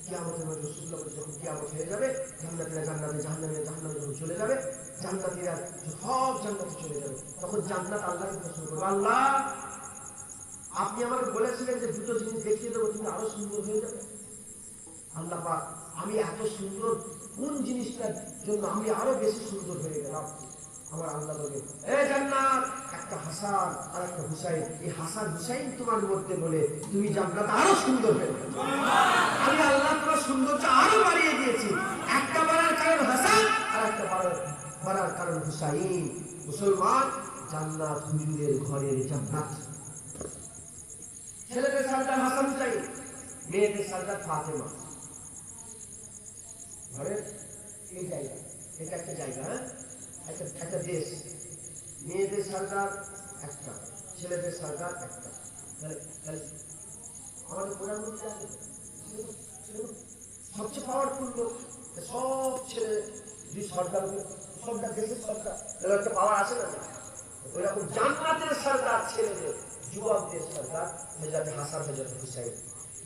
কিয়ামতের মধ্যে রাসূলুল্লাহ বলে যখন কিয়ামত হয়ে যাবে, জান্নাতীরা জান্নাতে, জাহান্নামীরা জাহান্নামে যখন চলে যাবে, জান্নাতীরা সব জান্নাতে চলে যাবে, তখন জান্নাত আল্লাহকে প্রশ্ন করবে, আল্লাহ আপনি আমাকে বলেছিলেন যে দুটো জিনিস দেখিয়ে দেবো, তুমি আরো সুন্দর হয়ে যাবে। আল্লাহ পাক আমি এত সুন্দর কোন জিনিসটার জন্য আমি আরো বেশি সুন্দর হয়ে গেলাম? আমার আল্লাহ বলে এ জান্নাত একটা হাসান আর একটা হুসাইন, এই হাসান হুসাইন তোমার মধ্যে বলে তুমি জান্নাত আরো সুন্দর হয়ে গেল। আমি আল্লাহ তোমার সৌন্দর্য আরো বাড়িয়ে দিয়েছি। একটা বাড়ার কারণ হাসান আর একটা বাড়ার কারণ হুসাইন। মুসলমান, জান্নাত হুজুরের ঘরের জান্নাত। ছেলেদের সরদার হাসান হুসাইন, মেয়েদের সরদার ফাতেমা। ঘরের এই জায়গা, এটা একটা জায়গা, হ্যাঁ, একটা দেশ। মেয়েদের সরদার একটা, ছেলেদের সরদার একটা। আমাদের প্রধানমন্ত্রী সবচেয়ে পাওয়ারফুল লোক, সব ছেলে দুই সরকার, সবটা দেশের সরকার, একটা পাওয়ার আছে না? ওইরকম জান্নাতের সরকার ছেলেদের, যুবকদের সরকার হযরত হাসান, হযরত হুসাইন।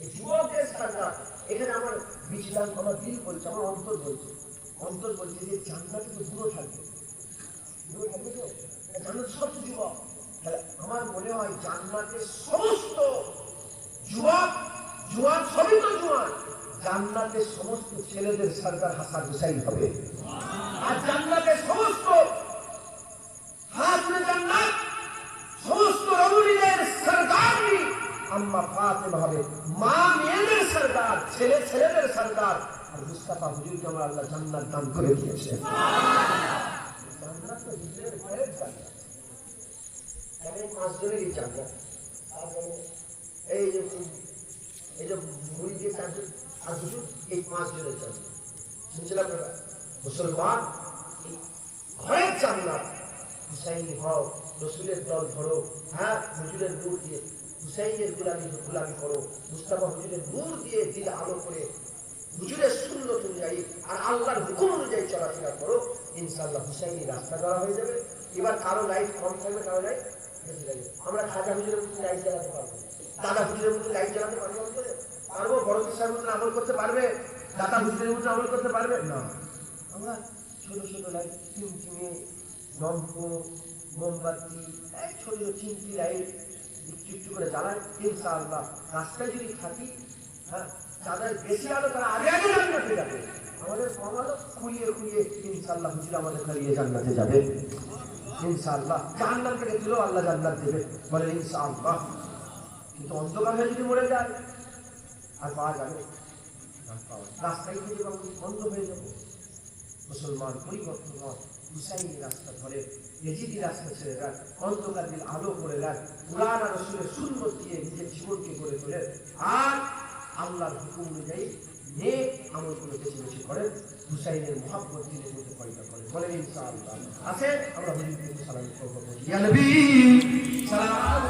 এই যুবকদের সরকার, এখানে আমার বিচলাম, আমার দিল বলছে, আমার অন্তর বলছে যে জান্নাতে তো বুড়ো থাকবে তো, জান্নাত সব যুবক। তাহলে আমার মনে হয় জান্নাতের সমস্ত যুবক, জোয়ান, সবই তো জোয়ান, জান্নাতের সমস্ত ছেলেদের সরকার হাসান হুসাইন হবে। আর জান্নাতের সমস্ত হাজরে জান্নাত, সমস্ত রমণীদের সরদারই আম্মা ফাতেমা হবে। মা মেয়েদের সরদার, ছেলে ছেলেদের সরদার। আর মুস্তাফা হুজুরকে আমার আল্লাহ জান্নাত দান করে দিয়েছে। জান্নাত তো হুজুরের ঘরের জান্নাত। তাহলে 5 জনেরই জান্নাত। এই যে মুড়ি দিয়ে চারজন আর হুজুর, এই 5 জনের জান্নাত। শুনছিলাম মুসলমান, ঘরের জান্নাত। হুসাইনি হও, রসুলের দল ধরো, হ্যাঁ, হুজুরের নূর দিয়ে হুসাইনের গোলামি করো, মুস্তাফা হুজুরের নূর দিয়ে দিল আলো করে হুজুরের সুন্নত অনুযায়ী আর আল্লাহর হুকুম অনুযায়ী চলাফেরা করো, ইনশাআল্লাহ হুসাইনি রাস্তা করা হয়ে যাবে। এবার কারো লাইট কম থাকবে, কারো লাইট বেশি থাকবে। আমরা খাজা হুজুরের মতো লাইট জ্বালাতে পারবো, দাদা হুজুরের মতো লাইট জ্বালাতে পারবো, বড় কিসার মতো আমল করতে পারবে, দাদা হুজুরের মতো আমল করতে পারবে না। আমরা ছোট ছোট লাইট, টিমটিমে লম্প, মোমবাতি, ছোট চিমটি লাইট একটু করে জ্বালায়, ইনশাআল্লাহ রাস্তায় যদি থাকি, হ্যাঁ, যাদের বেশি আলো তারা আগে আগে জান্নাতে যাবে। আমাদের কম আলো খুঁড়িয়ে ইনশাআল্লাহ হুজুর আমাদের খালিয়ে জান্নাতে যাবে। ইনশাআল্লাহ জাহান্নাম থেকে তুলেও আল্লাহ জান্নাত দেবে, বলে ইনশাআল্লাহ। কিন্তু অন্ধকার হয়ে যদি মরে যায় আর পাওয়া যাবে, রাস্তায় খুঁজে পাবো, বন্ধ হয়ে যাবো। মুসলমান, পরিবর্তন হয়, হুসাইনি রাস্তা ধরে, এজিদি রাস্তা ছেড়ে দেন, অন্ধকার দিন আলো করে দেন, কুরআন আর রাসূলের সুন্নাত দিয়ে নিজের জীবনকে গড়ে তোলেন, আর আল্লাহর হুকুম অনুযায়ী নেক আমলগুলো বেশি বেশি করেন, হুসাইনের মহব্বত দিনের মধ্যে পয়দা করেন, বলেন ইনশাআল্লাহ। আসেন আমরা হুজুরকে সালাম করব। ইয়া নবী সালাম।